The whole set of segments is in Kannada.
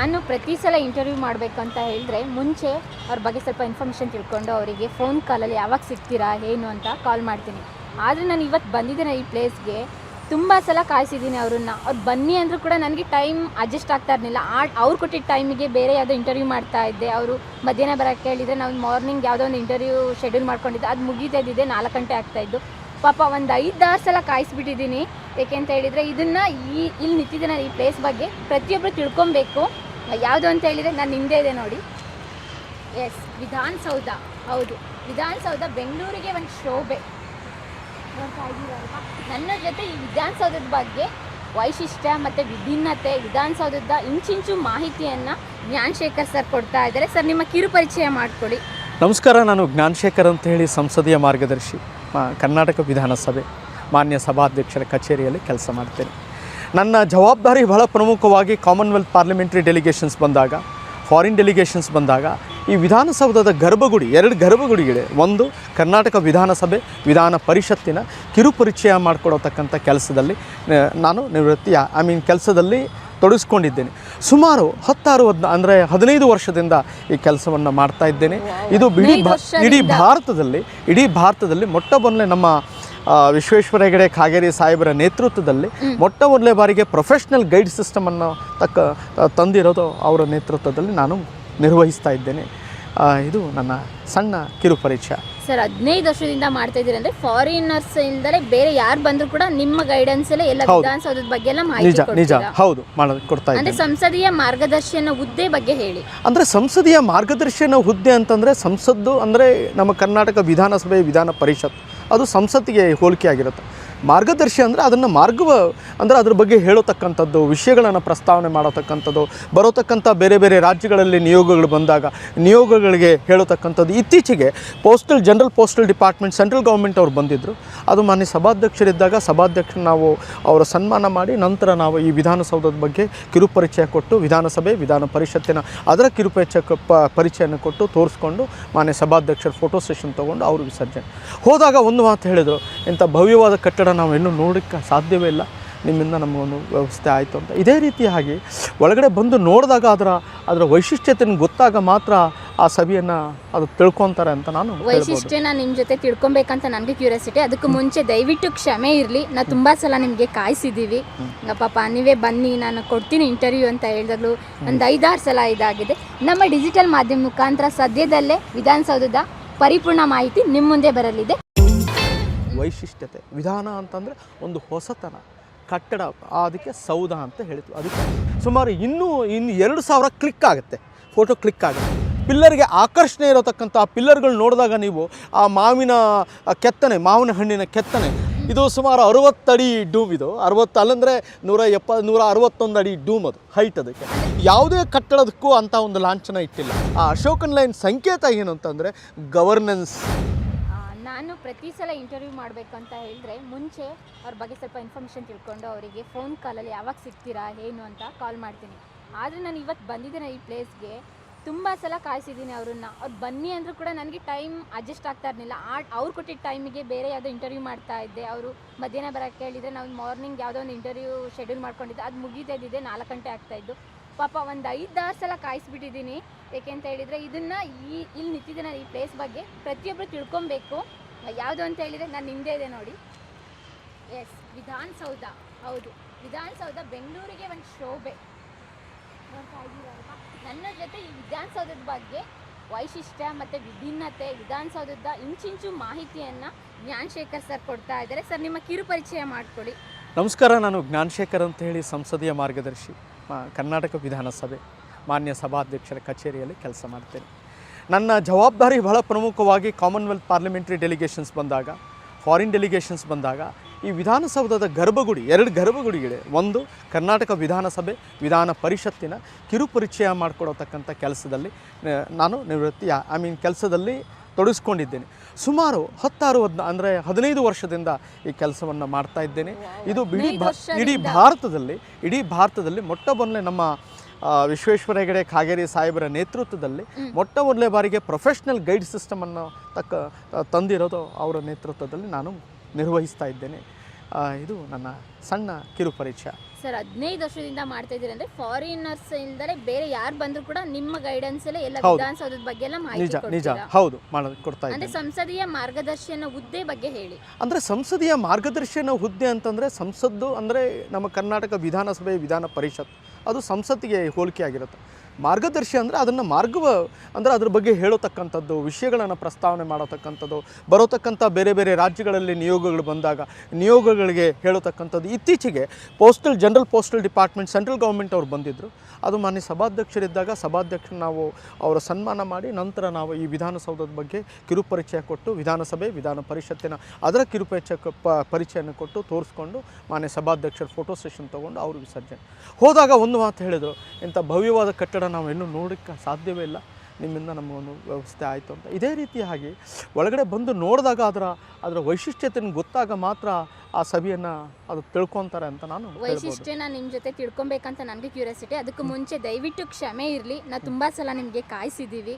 ನಾನು ಪ್ರತಿ ಸಲ ಇಂಟರ್ವ್ಯೂ ಮಾಡಬೇಕು ಅಂತ ಹೇಳಿದ್ರೆ ಮುಂಚೆ ಅವ್ರ ಬಗ್ಗೆ ಸ್ವಲ್ಪ ಇನ್ಫಾರ್ಮೇಷನ್ ತಿಳ್ಕೊಂಡು ಅವರಿಗೆ ಫೋನ್ ಕಾಲಲ್ಲಿ ಯಾವಾಗ ಸಿಗ್ತೀರಾ ಏನು ಅಂತ ಕಾಲ್ ಮಾಡ್ತೀನಿ. ಆದರೆ ನಾನು ಇವತ್ತು ಬಂದಿದ್ದೇನೆ ಈ ಪ್ಲೇಸ್ಗೆ, ತುಂಬ ಸಲ ಕಾಯಿಸಿದ್ದೀನಿ ಅವ್ರನ್ನ. ಅವ್ರು ಬನ್ನಿ ಅಂದರೂ ಕೂಡ ನನಗೆ ಟೈಮ್ ಅಡ್ಜಸ್ಟ್ ಆಗ್ತಾ ಇರಲಿಲ್ಲ. ಅವ್ರು ಕೊಟ್ಟಿದ್ದ ಟೈಮಿಗೆ ಬೇರೆ ಯಾವುದೋ ಇಂಟರ್ವ್ಯೂ ಮಾಡ್ತಾ ಇದ್ದೆ. ಅವರು ಮಧ್ಯಾಹ್ನ ಬರೋಕ್ಕೆ ಹೇಳಿದರೆ ನಾವು ಮಾರ್ನಿಂಗ್ ಯಾವುದೋ ಒಂದು ಇಂಟರ್ವ್ಯೂ ಶೆಡ್ಯೂಲ್ ಮಾಡ್ಕೊಂಡಿದ್ದೆ, ಅದು ಮುಗಿತಾ ಇದ್ದಿದ್ದೆ 4 ಗಂಟೆ ಆಗ್ತಾಯಿದ್ದು. ಪಾಪ ಒಂದು 5-6 ಸಲ ಕಾಯಿಸ್ಬಿಟ್ಟಿದ್ದೀನಿ. ಏಕೆಂತ ಹೇಳಿದರೆ ಇದನ್ನು ಇಲ್ಲಿ ನಿಂತಿದ್ದೇನೆ ಈ ಪ್ಲೇಸ್ ಬಗ್ಗೆ ಪ್ರತಿಯೊಬ್ಬರು ತಿಳ್ಕೊಬೇಕು. ಯಾವುದು ಅಂತ ಹೇಳಿದರೆ ನಾನು ಹಿಂದೆ ಇದೆ ನೋಡಿ, ಎಸ್ ವಿಧಾನಸೌಧ. ಹೌದು, ವಿಧಾನಸೌಧ ಬೆಂಗಳೂರಿಗೆ ಒಂದು ಶೋಭೆ. ನನ್ನ ಜೊತೆ ಈ ವಿಧಾನಸೌಧದ ಬಗ್ಗೆ ವೈಶಿಷ್ಟ್ಯ ಮತ್ತು ವಿಭಿನ್ನತೆ, ವಿಧಾನಸೌಧದ ಇಂಚಿಂಚು ಮಾಹಿತಿಯನ್ನು ಜ್ಞಾನಶೇಖರ್ ಸರ್ ಕೊಡ್ತಾ ಇದ್ದಾರೆ. ಸರ್, ನಿಮ್ಮ ಕಿರು ಪರಿಚಯ ಮಾಡಿಕೊಡಿ. ನಮಸ್ಕಾರ, ನಾನು ಜ್ಞಾನಶೇಖರ್ ಅಂತ ಹೇಳಿ ಸಂಸದೀಯ ಮಾರ್ಗದರ್ಶಿ, ಕರ್ನಾಟಕ ವಿಧಾನಸಭೆ ಮಾನ್ಯ ಸಭಾಧ್ಯಕ್ಷರ ಕಚೇರಿಯಲ್ಲಿ ಕೆಲಸ ಮಾಡ್ತೇನೆ. ನನ್ನ ಜವಾಬ್ದಾರಿ ಬಹಳ ಪ್ರಮುಖವಾಗಿ ಕಾಮನ್ವೆಲ್ತ್ ಪಾರ್ಲಿಮೆಂಟ್ರಿ ಡೆಲಿಗೇಷನ್ಸ್ ಬಂದಾಗ, ಫಾರಿನ್ ಡೆಲಿಗೇಷನ್ಸ್ ಬಂದಾಗ ಈ ವಿಧಾನಸೌಧದ ಗರ್ಭಗುಡಿ, 2 ಗರ್ಭಗುಡಿಗಳಿವೆ. ಒಂದು ಕರ್ನಾಟಕ ವಿಧಾನಸಭೆ ವಿಧಾನ ಪರಿಷತ್ತಿನ ಕಿರುಪರಿಚಯ ಮಾಡಿಕೊಡತಕ್ಕಂಥ ಕೆಲಸದಲ್ಲಿ ನಾನು ಕೆಲಸದಲ್ಲಿ ತೊಡಗಿಸ್ಕೊಂಡಿದ್ದೇನೆ. ಸುಮಾರು 15 ವರ್ಷದಿಂದ ಈ ಕೆಲಸವನ್ನು ಮಾಡ್ತಾ ಇದ್ದೇನೆ. ಇದು ಇಡೀ ಭಾರತದಲ್ಲಿ ಮೊಟ್ಟ ಮೊದಲೇ ನಮ್ಮ ವಿಶ್ವೇಶ್ವರ ಹೆಗಡೆ ಕಾಗೇರಿ ಸಾಹೇಬರ ನೇತೃತ್ವದಲ್ಲಿ ಮೊಟ್ಟ ಮೊದಲೇ ಬಾರಿಗೆ ಪ್ರೊಫೆಷ್ನಲ್ ಗೈಡ್ ಸಿಸ್ಟಮನ್ನು ತಂದಿರೋದು ಅವರ ನೇತೃತ್ವದಲ್ಲಿ ನಾನು ನಿರ್ವಹಿಸ್ತಾ ಇದ್ದೇನೆ. ಇದು ನನ್ನ ಸಣ್ಣ ಕಿರು ಪರಿಚಯ. ಸರ್, 15 ವರ್ಷದಿಂದ ಮಾಡ್ತಾ ಇದ್ದೀರಿ ಅಂದರೆ ಫಾರಿನರ್ಸ್ ಇಲ್ದಲೇ ಬೇರೆ ಯಾರು ಬಂದರೂ ಕೂಡ ನಿಮ್ಮ ಗೈಡೆನ್ಸ್ ಅಲ್ಲೇ ಎಲ್ಲ ವಿಧಾನಸೌಧದ ಬಗ್ಗೆ ಎಲ್ಲ ಮಾಹಿತಿ ಕೊಡ್ತೀರಾ? ಹೌದು, ಕೊಡ್ತಾ ಇದ್ದೀನಿ. ಅಂದರೆ ಸಂಸದೀಯ ಮಾರ್ಗದರ್ಶನ ಹುದ್ದೆ ಬಗ್ಗೆ ಹೇಳಿ. ಅಂದರೆ ಸಂಸದೀಯ ಮಾರ್ಗದರ್ಶನ ಹುದ್ದೆ ಅಂತಂದರೆ, ಸಂಸದ್ದು ಅಂದರೆ ನಮ್ಮ ಕರ್ನಾಟಕ ವಿಧಾನಸಭೆ ವಿಧಾನ ಪರಿಷತ್, ಅದು ಸಂಸತ್ತಿಗೆ ಹೋಲಿಕೆಯಾಗಿರುತ್ತೆ. ಮಾರ್ಗದರ್ಶಿ ಅಂದರೆ ಅದನ್ನು ಅಂದರೆ ಅದ್ರ ಬಗ್ಗೆ ಹೇಳತಕ್ಕಂಥದ್ದು, ವಿಷಯಗಳನ್ನು ಪ್ರಸ್ತಾವನೆ ಮಾಡತಕ್ಕಂಥದ್ದು, ಬರೋತಕ್ಕಂಥ ಬೇರೆ ಬೇರೆ ರಾಜ್ಯಗಳಲ್ಲಿ ನಿಯೋಗಗಳು ಬಂದಾಗ ನಿಯೋಗಗಳಿಗೆ ಹೇಳತಕ್ಕಂಥದ್ದು. ಇತ್ತೀಚೆಗೆ general postal department central government ಅವ್ರು ಬಂದಿದ್ದರು. ಅದು ಮಾನ್ಯ ಸಭಾಧ್ಯಕ್ಷರಿದ್ದಾಗ ಸಭಾಧ್ಯಕ್ಷರು ನಾವು ಅವರ ಸನ್ಮಾನ ಮಾಡಿ ನಂತರ ನಾವು ಈ ವಿಧಾನಸೌಧದ ಬಗ್ಗೆ ಕಿರುಪರಿಚಯ ಕೊಟ್ಟು, ವಿಧಾನಸಭೆ ವಿಧಾನ ಪರಿಷತ್ತಿನ ಅದರ ಪರಿಚಯನ ಕೊಟ್ಟು ತೋರಿಸ್ಕೊಂಡು ಮಾನ್ಯ ಸಭಾಧ್ಯಕ್ಷರ ಫೋಟೋ ಸೆಷನ್ ತೊಗೊಂಡು ಅವರು ವಿಸರ್ಜನೆ ಹೋದಾಗ ಒಂದು ಮಾತು ಹೇಳಿದರು, ಇಂಥ ಭವ್ಯವಾದ ಕಟ್ಟಡ ನಾವೆಲ್ಲೂ ನೋಡೋಕ್ಕೆ ಸಾಧ್ಯವೇ ಇಲ್ಲ, ನಿಮ್ಮಿಂದ ನಮಗೊಂದು ವ್ಯವಸ್ಥೆ ಆಯಿತು ಅಂತ. ಇದೇ ರೀತಿಯಾಗಿ ಒಳಗಡೆ ಬಂದು ನೋಡಿದಾಗ ಅದರ ವೈಶಿಷ್ಟ್ಯತೆಯನ್ನು ಗೊತ್ತಾಗ ಮಾತ್ರ ಆ ಸಭೆಯನ್ನು ಅದು ತಿಳ್ಕೊತಾರೆ ಅಂತ ನಾನು ವೈಶಿಷ್ಟ್ಯನ ನಿಮ್ಮ ಜೊತೆ ತಿಳ್ಕೊಬೇಕಂತ ನನಗೆ ಕ್ಯೂರಿಯಾಸಿಟಿ. ಅದಕ್ಕೂ ಮುಂಚೆ ದಯವಿಟ್ಟು ಕ್ಷಮೆ ಇರಲಿ, ನಾವು ತುಂಬ ಸಲ ನಿಮಗೆ ಕಾಯಿಸಿದ್ದೀವಿ. ಪಾಪ ನೀವೇ ಬನ್ನಿ ನಾನು ಕೊಡ್ತೀನಿ ಇಂಟರ್ವ್ಯೂ ಅಂತ ಹೇಳಿದಾಗಲೂ ಒಂದು 5-6 ಸಲ ಇದಾಗಿದೆ. ನಮ್ಮ ಡಿಜಿಟಲ್ ಮಾಧ್ಯಮ ಮುಖಾಂತರ ಸದ್ಯದಲ್ಲೇ ವಿಧಾನಸೌಧದ ಪರಿಪೂರ್ಣ ಮಾಹಿತಿ ನಿಮ್ಮ ಮುಂದೆ ಬರಲಿದೆ. ವೈಶಿಷ್ಟ್ಯತೆ ವಿಧಾನ ಅಂತಂದರೆ ಒಂದು ಹೊಸತನ ಕಟ್ಟಡ, ಅದಕ್ಕೆ ಸೌಧ ಅಂತ ಹೇಳಿದ್ರು. ಅದಕ್ಕೆ ಸುಮಾರು ಇನ್ನು 2000 ಕ್ಲಿಕ್ ಆಗುತ್ತೆ, ಫೋಟೋ ಕ್ಲಿಕ್ ಆಗುತ್ತೆ. ಪಿಲ್ಲರ್ಗೆ ಆಕರ್ಷಣೆ ಇರತಕ್ಕಂಥ ಆ ಪಿಲ್ಲರ್ಗಳು ನೋಡಿದಾಗ ನೀವು ಆ ಮಾವಿನ ಹಣ್ಣಿನ ಕೆತ್ತನೆ, ಇದು ಸುಮಾರು 60 ಅಡಿ ಡೂಮ್. ಇದು 60 ಅಲ್ಲಂದರೆ 161 ಅಡಿ ಡೂಮ್, ಅದು ಹೈಟ್. ಅದಕ್ಕೆ ಯಾವುದೇ ಕಟ್ಟಡದಕ್ಕೂ ಅಂಥ ಒಂದು ಲಾಂಛನ ಇಟ್ಟಿಲ್ಲ. ಆ ಅಶೋಕನ್ ಲೈನ್ ಸಂಕೇತ ಏನು ಅಂತಂದರೆ ಗವರ್ನೆನ್ಸ್. ನಾನು ಪ್ರತಿ ಸಲ ಇಂಟರ್ವ್ಯೂ ಮಾಡಬೇಕು ಅಂತ ಹೇಳಿದ್ರೆ ಮುಂಚೆ ಅವ್ರ ಬಗ್ಗೆ ಸ್ವಲ್ಪ ಇನ್ಫಾರ್ಮೇಷನ್ ತಿಳ್ಕೊಂಡು ಅವರಿಗೆ ಫೋನ್ ಕಾಲಲ್ಲಿ ಯಾವಾಗ ಸಿಗ್ತೀರಾ ಏನು ಅಂತ ಕಾಲ್ ಮಾಡ್ತೀನಿ. ಆದರೆ ನಾನು ಇವತ್ತು ಬಂದಿದ್ದೇನೆ ಈ ಪ್ಲೇಸ್ಗೆ, ತುಂಬ ಸಲ ಕಾಯಿಸಿದ್ದೀನಿ ಅವ್ರನ್ನ. ಅವ್ರು ಬನ್ನಿ ಅಂದರೂ ಕೂಡ ನನಗೆ ಟೈಮ್ ಅಡ್ಜಸ್ಟ್ ಆಗ್ತಾ ಇರಲಿಲ್ಲ. ಅವ್ರು ಕೊಟ್ಟಿದ್ದ ಟೈಮಿಗೆ ಬೇರೆ ಯಾವುದೋ ಇಂಟರ್ವ್ಯೂ ಮಾಡ್ತಾ ಇದ್ದೆ. ಅವರು ಮಧ್ಯಾಹ್ನ ಬರೋಕ್ಕೆ ಹೇಳಿದರೆ ನಾವು ಮಾರ್ನಿಂಗ್ ಯಾವುದೋ ಒಂದು ಇಂಟರ್ವ್ಯೂ ಶೆಡ್ಯೂಲ್ ಮಾಡ್ಕೊಂಡಿದ್ದೆ, ಅದು ಮುಗಿತಾ ಇದ್ದಿದ್ದೆ 4 ಗಂಟೆ ಆಗ್ತಾಯಿದ್ದು. ಪಾಪ ಒಂದು 5-6 ಸಲ ಕಾಯಿಸ್ಬಿಟ್ಟಿದ್ದೀನಿ. ಏಕೆಂತ ಹೇಳಿದರೆ ಇದನ್ನು ಇಲ್ಲಿ ನಿಂತಿದ್ದೇನೆ ಈ ಪ್ಲೇಸ್ ಬಗ್ಗೆ ಪ್ರತಿಯೊಬ್ಬರು ತಿಳ್ಕೊಬೇಕು. ಯಾವುದು ಅಂತ ಹೇಳಿದರೆ ನಾನು ಹಿಂದೆ ಇದೆ ನೋಡಿ, ಎಸ್ ವಿಧಾನಸೌಧ. ಹೌದು, ವಿಧಾನಸೌಧ ಬೆಂಗಳೂರಿಗೆ ಒಂದು ಶೋಭೆ. ನನ್ನ ಜೊತೆ ಈ ವಿಧಾನಸೌಧದ ಬಗ್ಗೆ ವೈಶಿಷ್ಟ್ಯ ಮತ್ತು ವಿಭಿನ್ನತೆ, ವಿಧಾನಸೌಧದ ಇಂಚಿಂಚು ಮಾಹಿತಿಯನ್ನು ಜ್ಞಾನಶೇಖರ್ ಸರ್ ಕೊಡ್ತಾ ಇದ್ದಾರೆ. ಸರ್, ನಿಮ್ಮ ಕಿರು ಪರಿಚಯ ಮಾಡಿಕೊಡಿ. ನಮಸ್ಕಾರ, ನಾನು ಜ್ಞಾನಶೇಖರ್ ಅಂತ ಹೇಳಿ ಸಂಸದೀಯ ಮಾರ್ಗದರ್ಶಿ, ಕರ್ನಾಟಕ ವಿಧಾನಸಭೆ ಮಾನ್ಯ ಸಭಾಧ್ಯಕ್ಷರ ಕಚೇರಿಯಲ್ಲಿ ಕೆಲಸ ಮಾಡ್ತೇನೆ. ನನ್ನ ಜವಾಬ್ದಾರಿ ಬಹಳ ಪ್ರಮುಖವಾಗಿ ಕಾಮನ್ವೆಲ್ತ್ ಪಾರ್ಲಿಮೆಂಟ್ರಿ ಡೆಲಿಗೇಷನ್ಸ್ ಬಂದಾಗ, ಫಾರಿನ್ ಡೆಲಿಗೇಷನ್ಸ್ ಬಂದಾಗ ಈ ವಿಧಾನಸೌಧದ ಗರ್ಭಗುಡಿ, 2 ಗರ್ಭಗುಡಿಗಳಿವೆ. ಒಂದು ಕರ್ನಾಟಕ ವಿಧಾನಸಭೆ ವಿಧಾನ ಪರಿಷತ್ತಿನ ಕಿರುಪರಿಚಯ ಮಾಡಿಕೊಡತಕ್ಕಂಥ ಕೆಲಸದಲ್ಲಿ ನಾನು ಕೆಲಸದಲ್ಲಿ ತೊಡಗಿಸ್ಕೊಂಡಿದ್ದೇನೆ. ಸುಮಾರು 15 ವರ್ಷದಿಂದ ಈ ಕೆಲಸವನ್ನು ಮಾಡ್ತಾ ಇದ್ದೇನೆ. ಇದು ಇಡೀ ಭಾರತದಲ್ಲಿ ಮೊಟ್ಟ ಮೊದಲೇ ನಮ್ಮ ವಿಶ್ವೇಶ್ವರ ಹೆಗಡೆ ಕಾಗೇರಿ ಸಾಹೇಬರ ನೇತೃತ್ವದಲ್ಲಿ ಮೊಟ್ಟ ಮೊದಲೇ ಬಾರಿಗೆ ಪ್ರೊಫೆಷ್ನಲ್ ಗೈಡ್ ಸಿಸ್ಟಮನ್ನು ತಂದಿರೋದು ಅವರ ನೇತೃತ್ವದಲ್ಲಿ ನಾನು ನಿರ್ವಹಿಸ್ತಾ ಇದ್ದೇನೆ. ಇದು ನನ್ನ ಸಣ್ಣ ಕಿರು ಪರಿಚಯ. ಸರ್ 15 ವರ್ಷದಿಂದ ಮಾಡ್ತಾ ಇದ್ದೀರಿ ಅಂದರೆ ಫಾರಿನರ್ಸ್ ಇಲ್ದರೆ ಬೇರೆ ಯಾರು ಬಂದರೂ ಕೂಡ ನಿಮ್ಮ ಗೈಡೆನ್ಸಲ್ಲೇ ಎಲ್ಲ ವಿಧಾನಸೌಧದ ಬಗ್ಗೆ ಎಲ್ಲ ಮಾಹಿತಿ ನಿಜ ಕೊಡ್ತೀರಾ? ಹೌದು ಕೊಡ್ತಾ ಅಂದರೆ ಇದ್ದೀನಿ. ಸಂಸದೀಯ ಮಾರ್ಗದರ್ಶನ ಹುದ್ದೆ ಬಗ್ಗೆ ಹೇಳಿ. ಅಂದರೆ ಸಂಸದೀಯ ಮಾರ್ಗದರ್ಶನ ಹುದ್ದೆ ಅಂತಂದರೆ ಸಂಸದ್ದು ಅಂದರೆ ನಮ್ಮ ಕರ್ನಾಟಕ ವಿಧಾನಸಭೆ ವಿಧಾನ ಪರಿಷತ್, ಅದು ಸಂಸತ್ತಿಗೆ ಹೋಲಿಕೆ ಆಗಿರುತ್ತೆ. ಮಾರ್ಗದರ್ಶಿ ಅಂದರೆ ಅದನ್ನು ಅಂದರೆ ಅದ್ರ ಬಗ್ಗೆ ಹೇಳತಕ್ಕಂಥದ್ದು, ವಿಷಯಗಳನ್ನು ಪ್ರಸ್ತಾವನೆ ಮಾಡತಕ್ಕಂಥದ್ದು, ಬರೋತಕ್ಕಂಥ ಬೇರೆ ಬೇರೆ ರಾಜ್ಯಗಳಲ್ಲಿ ನಿಯೋಗಗಳು ಬಂದಾಗ ನಿಯೋಗಗಳಿಗೆ ಹೇಳತಕ್ಕಂಥದ್ದು. ಇತ್ತೀಚೆಗೆ general postal department central government ಅವ್ರು ಬಂದಿದ್ದರು. ಅದು ಮಾನ್ಯ ಸಭಾಧ್ಯಕ್ಷರಿದ್ದಾಗ ಸಭಾಧ್ಯಕ್ಷರು ನಾವು ಅವರ ಸನ್ಮಾನ ಮಾಡಿ ನಂತರ ನಾವು ಈ ವಿಧಾನಸೌಧದ ಬಗ್ಗೆ ಕಿರುಪರಿಚಯ ಕೊಟ್ಟು ವಿಧಾನಸಭೆ ವಿಧಾನ ಪರಿಷತ್ತಿನ ಅದರ ಪರಿಚಯನ ಕೊಟ್ಟು ತೋರಿಸ್ಕೊಂಡು ಮಾನ್ಯ ಸಭಾಧ್ಯಕ್ಷರ ಫೋಟೋ ಸೆಷನ್ ತೊಗೊಂಡು ಅವರು ವಿಸರ್ಜನೆ ಹೋದಾಗ ಒಂದು ಮಾತು ಹೇಳಿದರು, ಇಂಥ ಭವ್ಯವಾದ ಕಟ್ಟಡ ನಾವು ಇನ್ನೂ ನೋಡೋಕ್ಕೆ ಸಾಧ್ಯವೇ ಇಲ್ಲ, ನಿಮ್ಮಿಂದ ನಮಗೊಂದು ವ್ಯವಸ್ಥೆ ಆಯಿತು ಅಂತ. ಇದೇ ರೀತಿಯಾಗಿ ಒಳಗಡೆ ಬಂದು ನೋಡಿದಾಗ ಅದರ ವೈಶಿಷ್ಟ್ಯತೆಯನ್ನು ಗೊತ್ತಾಗ ಮಾತ್ರ ಆ ಸಭೆಯನ್ನು ಅದು ತಿಳ್ಕೊತಾರೆ ಅಂತ ನಾನು ವೈಶಿಷ್ಟ್ಯನ ನಿಮ್ಮ ಜೊತೆ ತಿಳ್ಕೊಬೇಕಂತ ನನಗೆ ಕ್ಯೂರಿಯಾಸಿಟಿ. ಅದಕ್ಕೂ ಮುಂಚೆ ದಯವಿಟ್ಟು ಕ್ಷಮೆ ಇರಲಿ, ನಾವು ತುಂಬ ಸಲ ನಿಮಗೆ ಕಾಯಿಸಿದ್ದೀವಿ.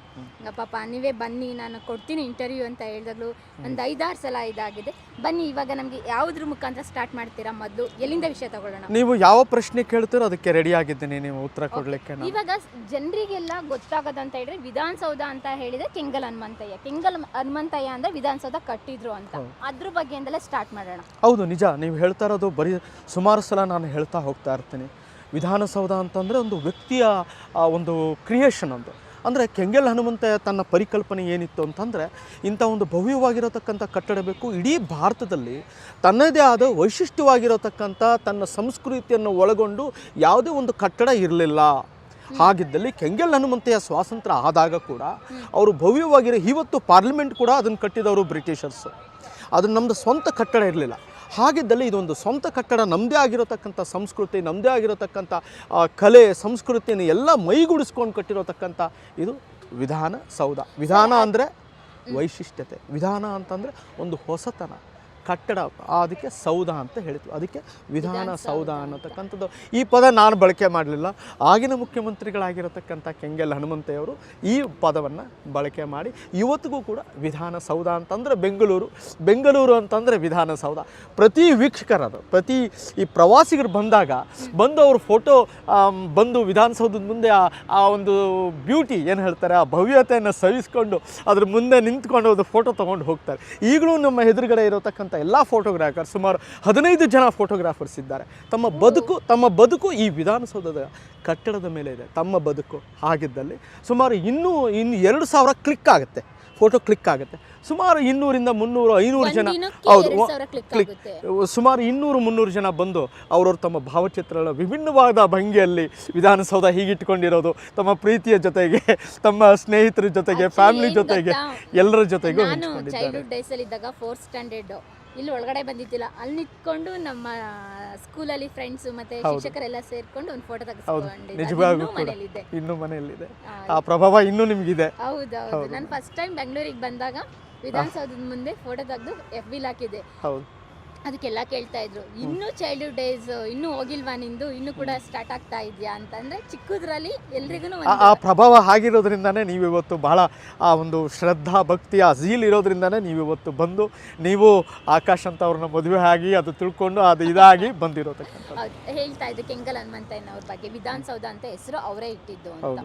ಪಾಪ ನೀವೇ ಬನ್ನಿ ನಾನು ಕೊಡ್ತೀನಿ ಇಂಟರ್ವ್ಯೂ ಅಂತ ಹೇಳಿದಾಗಲೂ ಒಂದು 5-6 ಸಲ ಇದಾಗಿದೆ. ಬನ್ನಿ ಇವಾಗ ನಮಗೆ ಯಾವುದ್ರ ಮುಖಾಂತರ ಸ್ಟಾರ್ಟ್ ಮಾಡ್ತೀರಾ? ಮೊದಲು ಎಲ್ಲಿಂದ ವಿಷಯ ತಗೊಳ್ಳೋಣ? ನೀವು ಯಾವ ಪ್ರಶ್ನೆ ಕೇಳ್ತೀರೋ ಅದಕ್ಕೆ ರೆಡಿ ಆಗಿದ್ದೀನಿ, ನೀವು ಉತ್ತರ ಕೊಡಲಿಕ್ಕೆ. ಇವಾಗ ಜನರಿಗೆಲ್ಲ ಗೊತ್ತಾಗೋದಂತ ಹೇಳಿದ್ರೆ ವಿಧಾನಸೌಧ ಅಂತ ಹೇಳಿದ್ರೆ ಕೆಂಗಲ್ ಹನುಮಂತಯ್ಯ ಅಂದರೆ ವಿಧಾನಸೌಧ ಕಟ್ಟಿದ್ರು ಅಂತ, ಅದ್ರ ಬಗ್ಗೆ ಇಂದಲೇ ಸ್ಟಾರ್ಟ್ ಮಾಡೋಣ. ಹೌದು ನಿಜ, ನೀವು ಹೇಳ್ತಾ ಇರೋದು ಬರೀ ಸುಮಾರು ಸಲ ನಾನು ಹೇಳ್ತಾ ಹೋಗ್ತಾ ಇರ್ತೀನಿ. ವಿಧಾನಸೌಧ ಅಂತಂದರೆ ಒಂದು ವ್ಯಕ್ತಿಯ ಒಂದು ಕ್ರಿಯೇಷನ್ ಅದು. ಅಂದರೆ ಕೆಂಗಲ್ ಹನುಮಂತಯ್ಯ ತನ್ನ ಪರಿಕಲ್ಪನೆ ಏನಿತ್ತು ಅಂತಂದರೆ ಇಂಥ ಒಂದು ಭವ್ಯವಾಗಿರತಕ್ಕಂಥ ಕಟ್ಟಡ ಬೇಕು, ಇಡೀ ಭಾರತದಲ್ಲಿ ತನ್ನದೇ ಆದ ವೈಶಿಷ್ಟ್ಯವಾಗಿರತಕ್ಕಂಥ ತನ್ನ ಸಂಸ್ಕೃತಿಯನ್ನು ಒಳಗೊಂಡು ಯಾವುದೇ ಒಂದು ಕಟ್ಟಡ ಇರಲಿಲ್ಲ. ಹಾಗಿದ್ದಲ್ಲಿ ಕೆಂಗಲ್ ಹನುಮಂತಯ್ಯ ಸ್ವಾತಂತ್ರ್ಯ ಆದಾಗ ಕೂಡ ಅವರು ಭವ್ಯವಾಗಿರೋ ಇವತ್ತು ಪಾರ್ಲಿಮೆಂಟ್ ಕೂಡ ಅದನ್ನು ಕಟ್ಟಿದವರು ಬ್ರಿಟಿಷರ್ಸು. ಅದು ನಮ್ಮದು ಸ್ವಂತ ಕಟ್ಟಡ ಇರಲಿಲ್ಲ. ಹಾಗಿದ್ದಲ್ಲಿ ಇದೊಂದು ಸ್ವಂತ ಕಟ್ಟಡ, ನಮ್ಮದೇ ಆಗಿರತಕ್ಕಂಥ ಸಂಸ್ಕೃತಿ, ನಮ್ಮದೇ ಆಗಿರತಕ್ಕಂಥ ಕಲೆ ಸಂಸ್ಕೃತಿಯನ್ನು ಎಲ್ಲ ಮೈಗೂಡಿಸ್ಕೊಂಡು ಕಟ್ಟಿರತಕ್ಕಂಥ ಇದು ವಿಧಾನಸೌಧ. ವಿಧಾನ ಅಂದರೆ ವೈಶಿಷ್ಟ್ಯತೆ, ವಿಧಾನ ಅಂತಂದರೆ ಒಂದು ಹೊಸತನ, ಕಟ್ಟಡ, ಅದಕ್ಕೆ ಸೌಧ ಅಂತ ಹೇಳ್ತೀವಿ, ಅದಕ್ಕೆ ವಿಧಾನಸೌಧ ಅನ್ನತಕ್ಕಂಥದ್ದು. ಈ ಪದ ನಾನು ಬಳಕೆ ಮಾಡಲಿಲ್ಲ, ಆಗಿನ ಮುಖ್ಯಮಂತ್ರಿಗಳಾಗಿರತಕ್ಕಂಥ ಕೆಂಗಲ್ ಹನುಮಂತಯ್ಯವರು ಈ ಪದವನ್ನು ಬಳಕೆ ಮಾಡಿ ಇವತ್ತಿಗೂ ಕೂಡ ವಿಧಾನಸೌಧ ಅಂತಂದರೆ ಬೆಂಗಳೂರು ಅಂತಂದರೆ ವಿಧಾನಸೌಧ. ಪ್ರತಿ ವೀಕ್ಷಕರದು, ಪ್ರತಿ ಈ ಪ್ರವಾಸಿಗರು ಬಂದು ಅವ್ರ ಫೋಟೋ ಬಂದು ವಿಧಾನಸೌಧದ ಮುಂದೆ ಆ ಒಂದು ಬ್ಯೂಟಿ ಏನು ಹೇಳ್ತಾರೆ, ಆ ಭವ್ಯತೆಯನ್ನು ಸವಿಸ್ಕೊಂಡು ಅದ್ರ ಮುಂದೆ ನಿಂತ್ಕೊಂಡು ಒಂದು ಫೋಟೋ ತೊಗೊಂಡು ಹೋಗ್ತಾರೆ. ಈಗಲೂ ನಮ್ಮ ಎದುರುಗಡೆ ಇರತಕ್ಕಂಥ ಎಲ್ಲ ಫೋಟೋಗ್ರಾಫರ್, ಸುಮಾರು 15 ಜನ ಫೋಟೋಗ್ರಾಫರ್ಸ್ ಇದ್ದಾರೆ. ತಮ್ಮ ಬದುಕು ಈ ವಿಧಾನಸೌಧದ ಕಟ್ಟಡದ ಮೇಲೆ ಇದೆ, ತಮ್ಮ ಬದುಕು. ಹಾಗಿದ್ದಲ್ಲಿ ಸುಮಾರು ಇನ್ನೂ 2,000 ಕ್ಲಿಕ್ ಆಗುತ್ತೆ, ಫೋಟೋ ಕ್ಲಿಕ್ ಆಗುತ್ತೆ. ಸುಮಾರು 200ರಿಂದ 300 500 ಜನ, ಹೌದು, ಸುಮಾರು 200-300 ಜನ ಬಂದು ಅವರವರು ತಮ್ಮ ಭಾವಚಿತ್ರಗಳ ವಿಭಿನ್ನವಾದ ಭಂಗಿಯಲ್ಲಿ ವಿಧಾನಸೌಧ ಹೀಗಿಟ್ಕೊಂಡಿರೋದು, ತಮ್ಮ ಪ್ರೀತಿಯ ಜೊತೆಗೆ, ತಮ್ಮ ಸ್ನೇಹಿತರ ಜೊತೆಗೆ, ಫ್ಯಾಮಿಲಿ ಜೊತೆಗೆ, ಎಲ್ಲರ ಜೊತೆಗೂ ಚೈಲ್ಡ್ಹುಡ್ ಡೇಸ್ ಅಲ್ಲಿ ಇದ್ದಾಗ 4th ಸ್ಟ್ಯಾಂಡರ್ಡ್ ಇಲ್ಲಿ ಒಳಗಡೆ ಬಂದಿದ್ದಿಲ್ಲ, ಅಲ್ಲಿ ನಿಂತ್ಕೊಂಡು ನಮ್ಮ ಸ್ಕೂಲಲ್ಲಿ ಫ್ರೆಂಡ್ಸು ಮತ್ತೆ ಶಿಕ್ಷಕರೆಲ್ಲ ಸೇರ್ಕೊಂಡು ಒಂದು ಫೋಟೋ ತೆಗೆಸ್ಕೊಂಡಿದ್ದೆ. ನಿಜವಾಗ್ಲೂ ಇನ್ನೂ ಮನೆಯಲ್ಲಿದೆ, ಆ ಪ್ರಭಾವ ಇನ್ನೂ ನಿಮಗಿದೆ. ಹೌದೌದು, ನಾನು ಫಸ್ಟ್ ಟೈಮ್ ಬೆಂಗಳೂರಿಗೆ ಬಂದಾಗ ವಿಧಾನಸೌಧದ ಮುಂದೆ ಫೋಟೋ ತೆಗೆದು FB ಹಾಕಿದೆ. ಹೌದು, ಅದಕ್ಕೆಲ್ಲ ಕೇಳ್ತಾ ಇದ್ರು, ಇನ್ನೂ ಚೈಲ್ಡ್ಹುಡ್ ಡೇಸ್ ಇನ್ನೂ ಹೋಗಿಲ್ವಾ ನಿಂದು, ಇನ್ನೂ ಕೂಡ ಸ್ಟಾರ್ಟ್ ಆಗ್ತಾ ಇದೆಯಾ ಅಂತಂದ್ರೆ ಚಿಕ್ಕದ್ರಲ್ಲಿ ಎಲ್ರಿಗೂ ಆ ಪ್ರಭಾವ ಆಗಿರೋದ್ರಿಂದಾನೇ ನೀವಿವತ್ತು ಬಹಳ ಆ ಒಂದು ಶ್ರದ್ಧಾ ಭಕ್ತಿ ಆ ಝೀಲ್ ಇರೋದ್ರಿಂದಾನೇ ನೀವಿವತ್ತು ಬಂದು ನೀವು ಆಕಾಶ್ ಅಂತ ಅವ್ರನ್ನ ಮದುವೆ ಆಗಿ ಅದು ತಿಳ್ಕೊಂಡು ಅದು ಇದಾಗಿ ಬಂದಿರೋತಕ್ಕಂಥ. ಹೇಳ್ತಾ ಇದ್ದೆ ಕೆಂಗಲ್ ಹನುಮಂತಯ್ಯನವ್ರ ಬಗ್ಗೆ, ವಿಧಾನಸೌಧ ಅಂತ ಹೆಸರು ಅವರೇ ಇಟ್ಟಿದ್ದು ಅಂತ.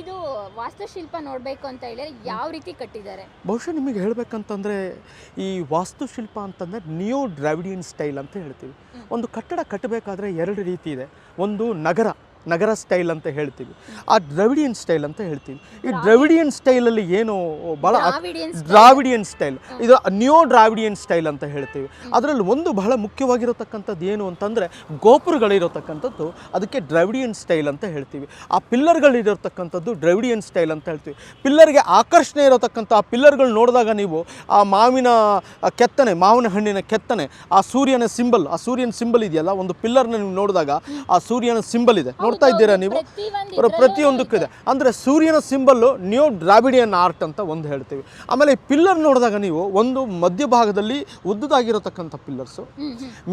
ಇದು ವಾಸ್ತುಶಿಲ್ಪ ನೋಡಬೇಕು ಅಂತ ಹೇಳಿದ್ರೆ ಯಾವ ರೀತಿ ಕಟ್ಟಿದ್ದಾರೆ? ಬಹುಶಃ ನಿಮಗೆ ಹೇಳಬೇಕಂತಂದರೆ ಈ ವಾಸ್ತುಶಿಲ್ಪ ಅಂತಂದರೆ ನಿಯೋ ಡ್ರಾವಿಡಿಯನ್ ಸ್ಟೈಲ್ ಅಂತ ಹೇಳ್ತೀವಿ. ಒಂದು ಕಟ್ಟಡ ಕಟ್ಟಬೇಕಾದ್ರೆ 2 ರೀತಿ ಇದೆ. ಒಂದು ನಗರ ಸ್ಟೈಲ್ ಅಂತ ಹೇಳ್ತೀವಿ, ಆ ದ್ರಾವಿಡಿಯನ್ ಸ್ಟೈಲ್ ಅಂತ ಹೇಳ್ತೀವಿ. ಈ ದ್ರಾವಿಡಿಯನ್ ಸ್ಟೈಲಲ್ಲಿ ಏನು ಭಾಳ ದ್ರಾವಿಡಿಯನ್ ಸ್ಟೈಲ್, ಇದು ನ್ಯೂ ದ್ರಾವಿಡಿಯನ್ ಸ್ಟೈಲ್ ಅಂತ ಹೇಳ್ತೀವಿ. ಅದರಲ್ಲಿ ಒಂದು ಬಹಳ ಮುಖ್ಯವಾಗಿರತಕ್ಕಂಥದ್ದು ಏನು ಅಂತಂದರೆ ಗೋಪುರಗಳಿರತಕ್ಕಂಥದ್ದು, ಅದಕ್ಕೆ ದ್ರಾವಿಡಿಯನ್ ಸ್ಟೈಲ್ ಅಂತ ಹೇಳ್ತೀವಿ. ಆ ಪಿಲ್ಲರ್ಗಳಿರತಕ್ಕಂಥದ್ದು ದ್ರಾವಿಡಿಯನ್ ಸ್ಟೈಲ್ ಅಂತ ಹೇಳ್ತೀವಿ. ಪಿಲ್ಲರ್ಗೆ ಆಕರ್ಷಣೆ ಇರತಕ್ಕಂಥ ಆ ಪಿಲ್ಲರ್ಗಳು ನೋಡಿದಾಗ ನೀವು ಆ ಮಾವಿನ ಹಣ್ಣಿನ ಕೆತ್ತನೆ, ಆ ಸೂರ್ಯನ ಸಿಂಬಲ್ ಇದೆಯಲ್ಲ, ಒಂದು ಪಿಲ್ಲರ್ನ ನೀವು ನೋಡಿದಾಗ ಆ ಸೂರ್ಯನ ಸಿಂಬಲ್ ಇದೆ, ನೋಡ್ತಾ ಇದ್ದೀರಾ ನೀವು, ಪ್ರತಿಯೊಂದಕ್ಕೂ ಇದೆ. ಅಂದರೆ ಸೂರ್ಯನ ಸಿಂಬಲ್ಲು ನ್ಯೂ ದ್ರಾವಿಡಿಯನ್ ಆರ್ಟ್ ಅಂತ ಒಂದು ಹೇಳ್ತೀವಿ. ಆಮೇಲೆ ಈ ಪಿಲ್ಲರ್ ನೋಡಿದಾಗ ನೀವು ಒಂದು ಮಧ್ಯಭಾಗದಲ್ಲಿ ಉದ್ದದಾಗಿರತಕ್ಕಂಥ ಪಿಲ್ಲರ್ಸು,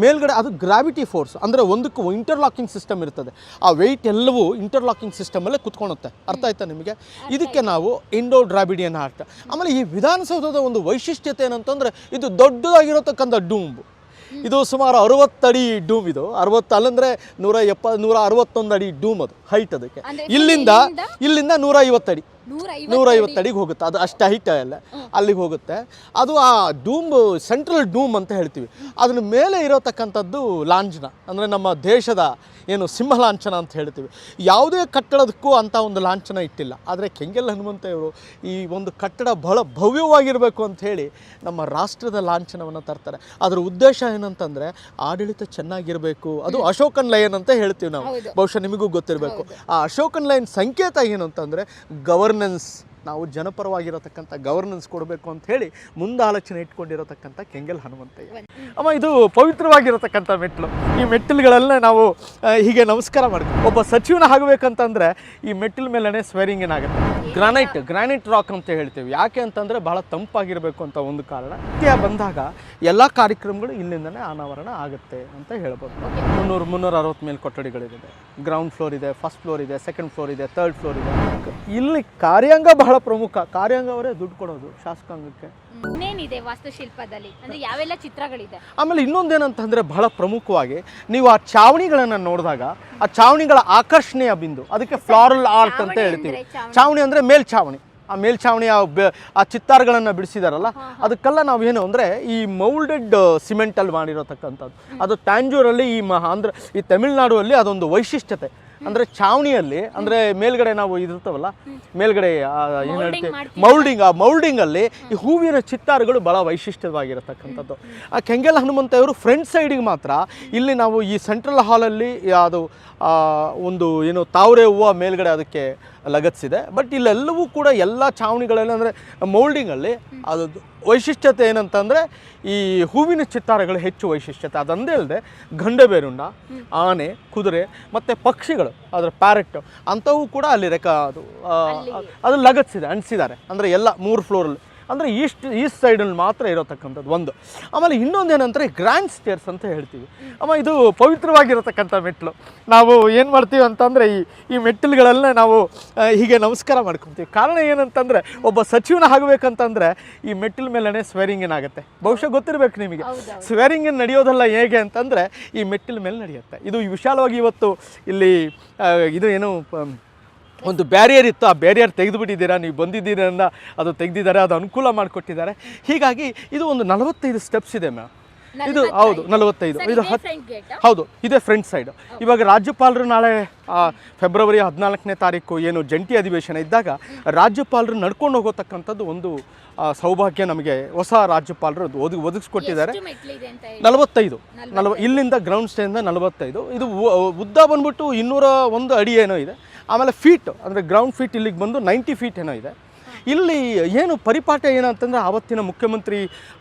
ಮೇಲ್ಗಡೆ ಅದು ಗ್ರಾವಿಟಿ ಫೋರ್ಸ್, ಅಂದರೆ ಒಂದಕ್ಕೂ ಇಂಟರ್ಲಾಕಿಂಗ್ ಸಿಸ್ಟಮ್ ಇರ್ತದೆ. ಆ ವೆಯ್ಟ್ ಎಲ್ಲವೂ ಇಂಟರ್ಲಾಕಿಂಗ್ ಸಿಸ್ಟಮಲ್ಲೇ ಕುತ್ಕೊಳುತ್ತೆ. ಅರ್ಥ ಆಯ್ತಾ ನಿಮಗೆ? ಇದಕ್ಕೆ ನಾವು ಇಂಡೋ ದ್ರಾವಿಡಿಯನ್ ಆರ್ಟ್. ಆಮೇಲೆ ಈ ವಿಧಾನಸೌಧದ ಒಂದು ವೈಶಿಷ್ಟ್ಯತೆ ಏನಂತಂದರೆ ಇದು ದೊಡ್ಡದಾಗಿರತಕ್ಕಂಥ ಡೂಂಬು. ಇದು ಸುಮಾರು 60 ಅಡಿ ಡೂಮ್. ಇದು 60 ಅಲ್ಲಂದ್ರೆ 161 ಅಡಿ ಡೂಮ್, ಅದು ಹೈಟ್ ಅದಕ್ಕೆ. ಇಲ್ಲಿಂದ 150 ಅಡಿ 150 ಅಡಿಗೆ ಹೋಗುತ್ತೆ. ಅದು ಅಷ್ಟು ಹೈಟ್ ಅಲ್ಲ, ಅಲ್ಲಿಗೆ ಹೋಗುತ್ತೆ. ಅದು ಆ ಡೂಮ್, ಸೆಂಟ್ರಲ್ ಡೂಮ್ ಅಂತ ಹೇಳ್ತೀವಿ. ಅದ್ರ ಮೇಲೆ ಇರೋತಕ್ಕಂಥದ್ದು ಲಾಂಛನ, ಅಂದರೆ ನಮ್ಮ ದೇಶದ ಏನು ಸಿಂಹ ಲಾಂಛನ ಅಂತ ಹೇಳ್ತೀವಿ. ಯಾವುದೇ ಕಟ್ಟಡದಕ್ಕೂ ಅಂಥ ಒಂದು ಲಾಂಛನ ಇಟ್ಟಿಲ್ಲ. ಆದರೆ ಕೆಂಗಲ್ ಹನುಮಂತಯ್ಯವರು ಈ ಒಂದು ಕಟ್ಟಡ ಬಹಳ ಭವ್ಯವಾಗಿರಬೇಕು ಅಂತ ಹೇಳಿ ನಮ್ಮ ರಾಷ್ಟ್ರದ ಲಾಂಛನವನ್ನು ತರ್ತಾರೆ. ಅದರ ಉದ್ದೇಶ ಏನಂತಂದರೆ ಆಡಳಿತ ಚೆನ್ನಾಗಿರಬೇಕು. ಅದು ಅಶೋಕನ್ ಲೈನ್ ಅಂತ ಹೇಳ್ತೀವಿ ನಾವು, ಬಹುಶಃ ನಿಮಗೂ ಗೊತ್ತಿರಬೇಕು. ಆ ಅಶೋಕನ್ ಲೈನ್ ಸಂಕೇತ ಏನು ಅಂತಂದರೆ ಗವರ್ನೆನ್ಸ್. ನಾವು ಜನಪರವಾಗಿರತಕ್ಕಂಥ ಗವರ್ನೆನ್ಸ್ ಕೊಡಬೇಕು ಅಂತ ಹೇಳಿ ಮುಂದಾಲೋಚನೆ ಇಟ್ಕೊಂಡಿರತಕ್ಕಂಥ ಕೆಂಗಲ್ ಹನುಮಂತಯ್ಯ. ಅಮ್ಮ, ಇದು ಪವಿತ್ರವಾಗಿರತಕ್ಕಂಥ ಮೆಟ್ಟಲು. ಈ ಮೆಟ್ಟಿಲುಗಳಲ್ಲೇ ನಾವು ಹೀಗೆ ನಮಸ್ಕಾರ ಮಾಡ್ತೀವಿ. ಒಬ್ಬ ಸಚಿವನ ಆಗಬೇಕಂತಂದರೆ ಈ ಮೆಟ್ಟಿಲ ಮೇಲೇ ಸ್ವೇರಿಂಗ್ ಏನಾಗುತ್ತೆ. ಗ್ರಾನೈಟ್ ರಾಕ್ ಅಂತ ಹೇಳ್ತೀವಿ. ಯಾಕೆ ಅಂತಂದರೆ ಬಹಳ ತಂಪಾಗಿರಬೇಕು ಅಂತ ಒಂದು ಕಾರಣ. ಬಂದಾಗ ಎಲ್ಲ ಕಾರ್ಯಕ್ರಮಗಳು ಇಲ್ಲಿಂದನೇ ಅನಾವರಣ ಆಗುತ್ತೆ ಅಂತ ಹೇಳ್ಬೋದು. 360 ಮೇಲೆ ಕೊಠಡಿಗಳಿದೆ. ಗ್ರೌಂಡ್ ಫ್ಲೋರ್ ಇದೆ, ಫಸ್ಟ್ ಫ್ಲೋರ್ ಇದೆ, ಸೆಕೆಂಡ್ ಫ್ಲೋರ್ ಇದೆ, ಥರ್ಡ್ ಫ್ಲೋರ್ ಇದೆ. ಇಲ್ಲಿ ಕಾರ್ಯಾಂಗ ಬಹಳ ಪ್ರಮುಖ. ಕಾರ್ಯಾಂಗ ಅವರೇ ದುಡ್ಡು ಕೊಡೋದು ಶಾಸಕಾಂಗಕ್ಕೆ. ಏನಿದೆ ವಾಸ್ತುಶಿಲ್ಪದಲ್ಲಿ ಅಂದ್ರೆ ಯಾವೆಲ್ಲ ಚಿತ್ರಗಳಿದೆ? ಆಮೇಲೆ ಇನ್ನೊಂದೇನಂತಂದ್ರೆ ಬಹಳ ಪ್ರಮುಖವಾಗಿ ನೀವು ಆ ಚಾವಣಿಗಳನ್ನು ನೋಡಿದಾಗ ಆ ಚಾವಣಿಗಳ ಆಕರ್ಷಣೆಯ ಬಿಂದು, ಅದಕ್ಕೆ ಫ್ಲಾರಲ್ ಆರ್ಟ್ ಅಂತ ಹೇಳ್ತೀವಿ. ಚಾವಣಿ ಅಂದರೆ ಮೇಲ್ಛಾವಣಿ. ಆ ಮೇಲ್ಛಾವಣಿ ಆ ಚಿತ್ತಾರಗಳನ್ನು ಬಿಡಿಸಿದಾರಲ್ಲ, ಅದಕ್ಕೆಲ್ಲ ನಾವೇನು ಅಂದರೆ ಈ ಮೌಲ್ಡೆಡ್ ಸಿಮೆಂಟಲ್ಲಿ ಮಾಡಿರತಕ್ಕಂಥದ್ದು. ಅದು ಟ್ಯಾಂಜೂರಲ್ಲಿ ಈ ತಮಿಳುನಾಡು ಅಲ್ಲಿ ಅದೊಂದು ವೈಶಿಷ್ಟ್ಯತೆ. ಅಂದರೆ ಚಾವಣಿಯಲ್ಲಿ, ಅಂದರೆ ಮೇಲ್ಗಡೆ ನಾವು ಇದಿರ್ತವಲ್ಲ, ಮೇಲ್ಗಡೆ ಏನು ಹೇಳ್ತೀವಿ ಮೌಲ್ಡಿಂಗಲ್ಲಿ ಈ ಹೂವಿನ ಚಿತ್ತಾರಗಳು ಭಾಳ ವೈಶಿಷ್ಟ್ಯವಾಗಿರತಕ್ಕಂಥದ್ದು. ಆ ಕೆಂಗಲ್ ಹನುಮಂತಯ್ಯವರು ಫ್ರಂಟ್ ಸೈಡಿಗೆ ಮಾತ್ರ ಇಲ್ಲಿ ನಾವು ಈ ಸೆಂಟ್ರಲ್ ಹಾಲಲ್ಲಿ ಅದು ಒಂದು ಏನು ತಾವರೆ ಹೂವು ಮೇಲ್ಗಡೆ ಅದಕ್ಕೆ ಲಗತ್ಸಿದೆ. ಬಟ್ ಇಲ್ಲೆಲ್ಲವೂ ಕೂಡ ಎಲ್ಲ ಚಾವಣಿಗಳಲ್ಲಿ ಅಂದರೆ ಮೌಲ್ಡಿಂಗಲ್ಲಿ ಅದು ವೈಶಿಷ್ಟ್ಯತೆ ಏನಂತಂದರೆ ಈ ಹೂವಿನ ಚಿತ್ತಾರಗಳು ಹೆಚ್ಚು ವೈಶಿಷ್ಟ್ಯತೆ. ಅದೊಂದೇ ಅಲ್ಲದೆ ಗಂಡಬೇರುಂಡ, ಆನೆ, ಕುದುರೆ ಮತ್ತು ಪಕ್ಷಿಗಳು, ಅದರ ಪ್ಯಾರೆಟ್ ಅಂಥವು ಕೂಡ ಅಲ್ಲಿ ಅದು ಲಗತ್ಸಿದೆ, ಅಂಟಿಸಿದ್ದಾರೆ. ಅಂದರೆ ಎಲ್ಲ 3 ಫ್ಲೋರಲ್ಲಿ, ಅಂದರೆ ಈಸ್ಟ್ ಸೈಡಲ್ಲಿ ಮಾತ್ರ ಇರತಕ್ಕಂಥದ್ದು ಒಂದು. ಆಮೇಲೆ ಇನ್ನೊಂದೇನಂದರೆ ಗ್ರ್ಯಾಂಡ್ ಸ್ಟೇರ್ಸ್ ಅಂತ ಹೇಳ್ತೀವಿ. ಅಮ್ಮ, ಇದು ಪವಿತ್ರವಾಗಿರತಕ್ಕಂಥ ಮೆಟ್ಟಲು. ನಾವು ಏನು ಮಾಡ್ತೀವಿ ಅಂತಂದರೆ ಈ ಮೆಟ್ಟಿಲುಗಳಲ್ಲೇ ನಾವು ಹೀಗೆ ನಮಸ್ಕಾರ ಮಾಡ್ಕೊತೀವಿ. ಕಾರಣ ಏನಂತಂದರೆ ಒಬ್ಬ ಸಚಿವನ ಆಗಬೇಕಂತಂದರೆ ಈ ಮೆಟ್ಟಿಲ ಮೇಲೇ ಸ್ವೇರಿಂಗ್ ಏನಾಗುತ್ತೆ. ಬಹುಶಃ ಗೊತ್ತಿರಬೇಕು ನಿಮಗೆ. ಸ್ವೇರಿಂಗ್ ನಡೆಯೋದಲ್ಲ ಹೇಗೆ ಅಂತಂದರೆ ಈ ಮೆಟ್ಟಿಲ ಮೇಲೆ ನಡೆಯುತ್ತೆ. ಇದು ವಿಶಾಲವಾಗಿ ಇವತ್ತು ಇಲ್ಲಿ ಇದು ಏನು ಒಂದು ಬ್ಯಾರಿಯರ್ ಇತ್ತು, ಆ ಬ್ಯಾರಿಯರ್ ತೆಗೆದುಬಿಟ್ಟಿದ್ದೀರಾ, ನೀವು ಬಂದಿದ್ದೀರಿಂದ ಅದು ತೆಗೆದಿದ್ದಾರೆ, ಅದು ಅನುಕೂಲ ಮಾಡಿಕೊಟ್ಟಿದ್ದಾರೆ. ಹೀಗಾಗಿ ಇದು ಒಂದು 45 ಸ್ಟೆಪ್ಸ್ ಇದೆ ಮ್ಯಾಮ್. ಇದು ಹೌದು 45. ಇದು ಹೌದು, ಇದೇ ಫ್ರಂಟ್ ಸೈಡ್. ಇವಾಗ ರಾಜ್ಯಪಾಲರು ನಾಳೆ ಫೆಬ್ರವರಿ 14ನೇ ತಾರೀಕು ಏನು ಜಂಟಿ ಅಧಿವೇಶನ ಇದ್ದಾಗ ರಾಜ್ಯಪಾಲರು ನಡ್ಕೊಂಡು ಹೋಗೋತಕ್ಕಂಥದ್ದು ಒಂದು ಸೌಭಾಗ್ಯ ನಮಗೆ ಹೊಸ ರಾಜ್ಯಪಾಲರು ಒದಗಿಸ್ಕೊಟ್ಟಿದ್ದಾರೆ. 45 ಇಲ್ಲಿಂದ ಗ್ರೌಂಡ್ ಸ್ಟೇಯಿಂದ 45. ಇದು ಉದ್ದ ಬಂದ್ಬಿಟ್ಟು 201 ಅಡಿ ಏನೋ ಇದೆ. ಆಮೇಲೆ ಫೀಟ್ ಅಂದರೆ ಗ್ರೌಂಡ್ ಫೀಟ್ ಇಲ್ಲಿಗೆ ಬಂದು 90 ಫೀಟ್ ಏನೋ ಇದೆ. ಇಲ್ಲಿ ಏನು ಪರಿಪಾಠ ಏನಂತಂದರೆ ಆವತ್ತಿನ ಮುಖ್ಯಮಂತ್ರಿ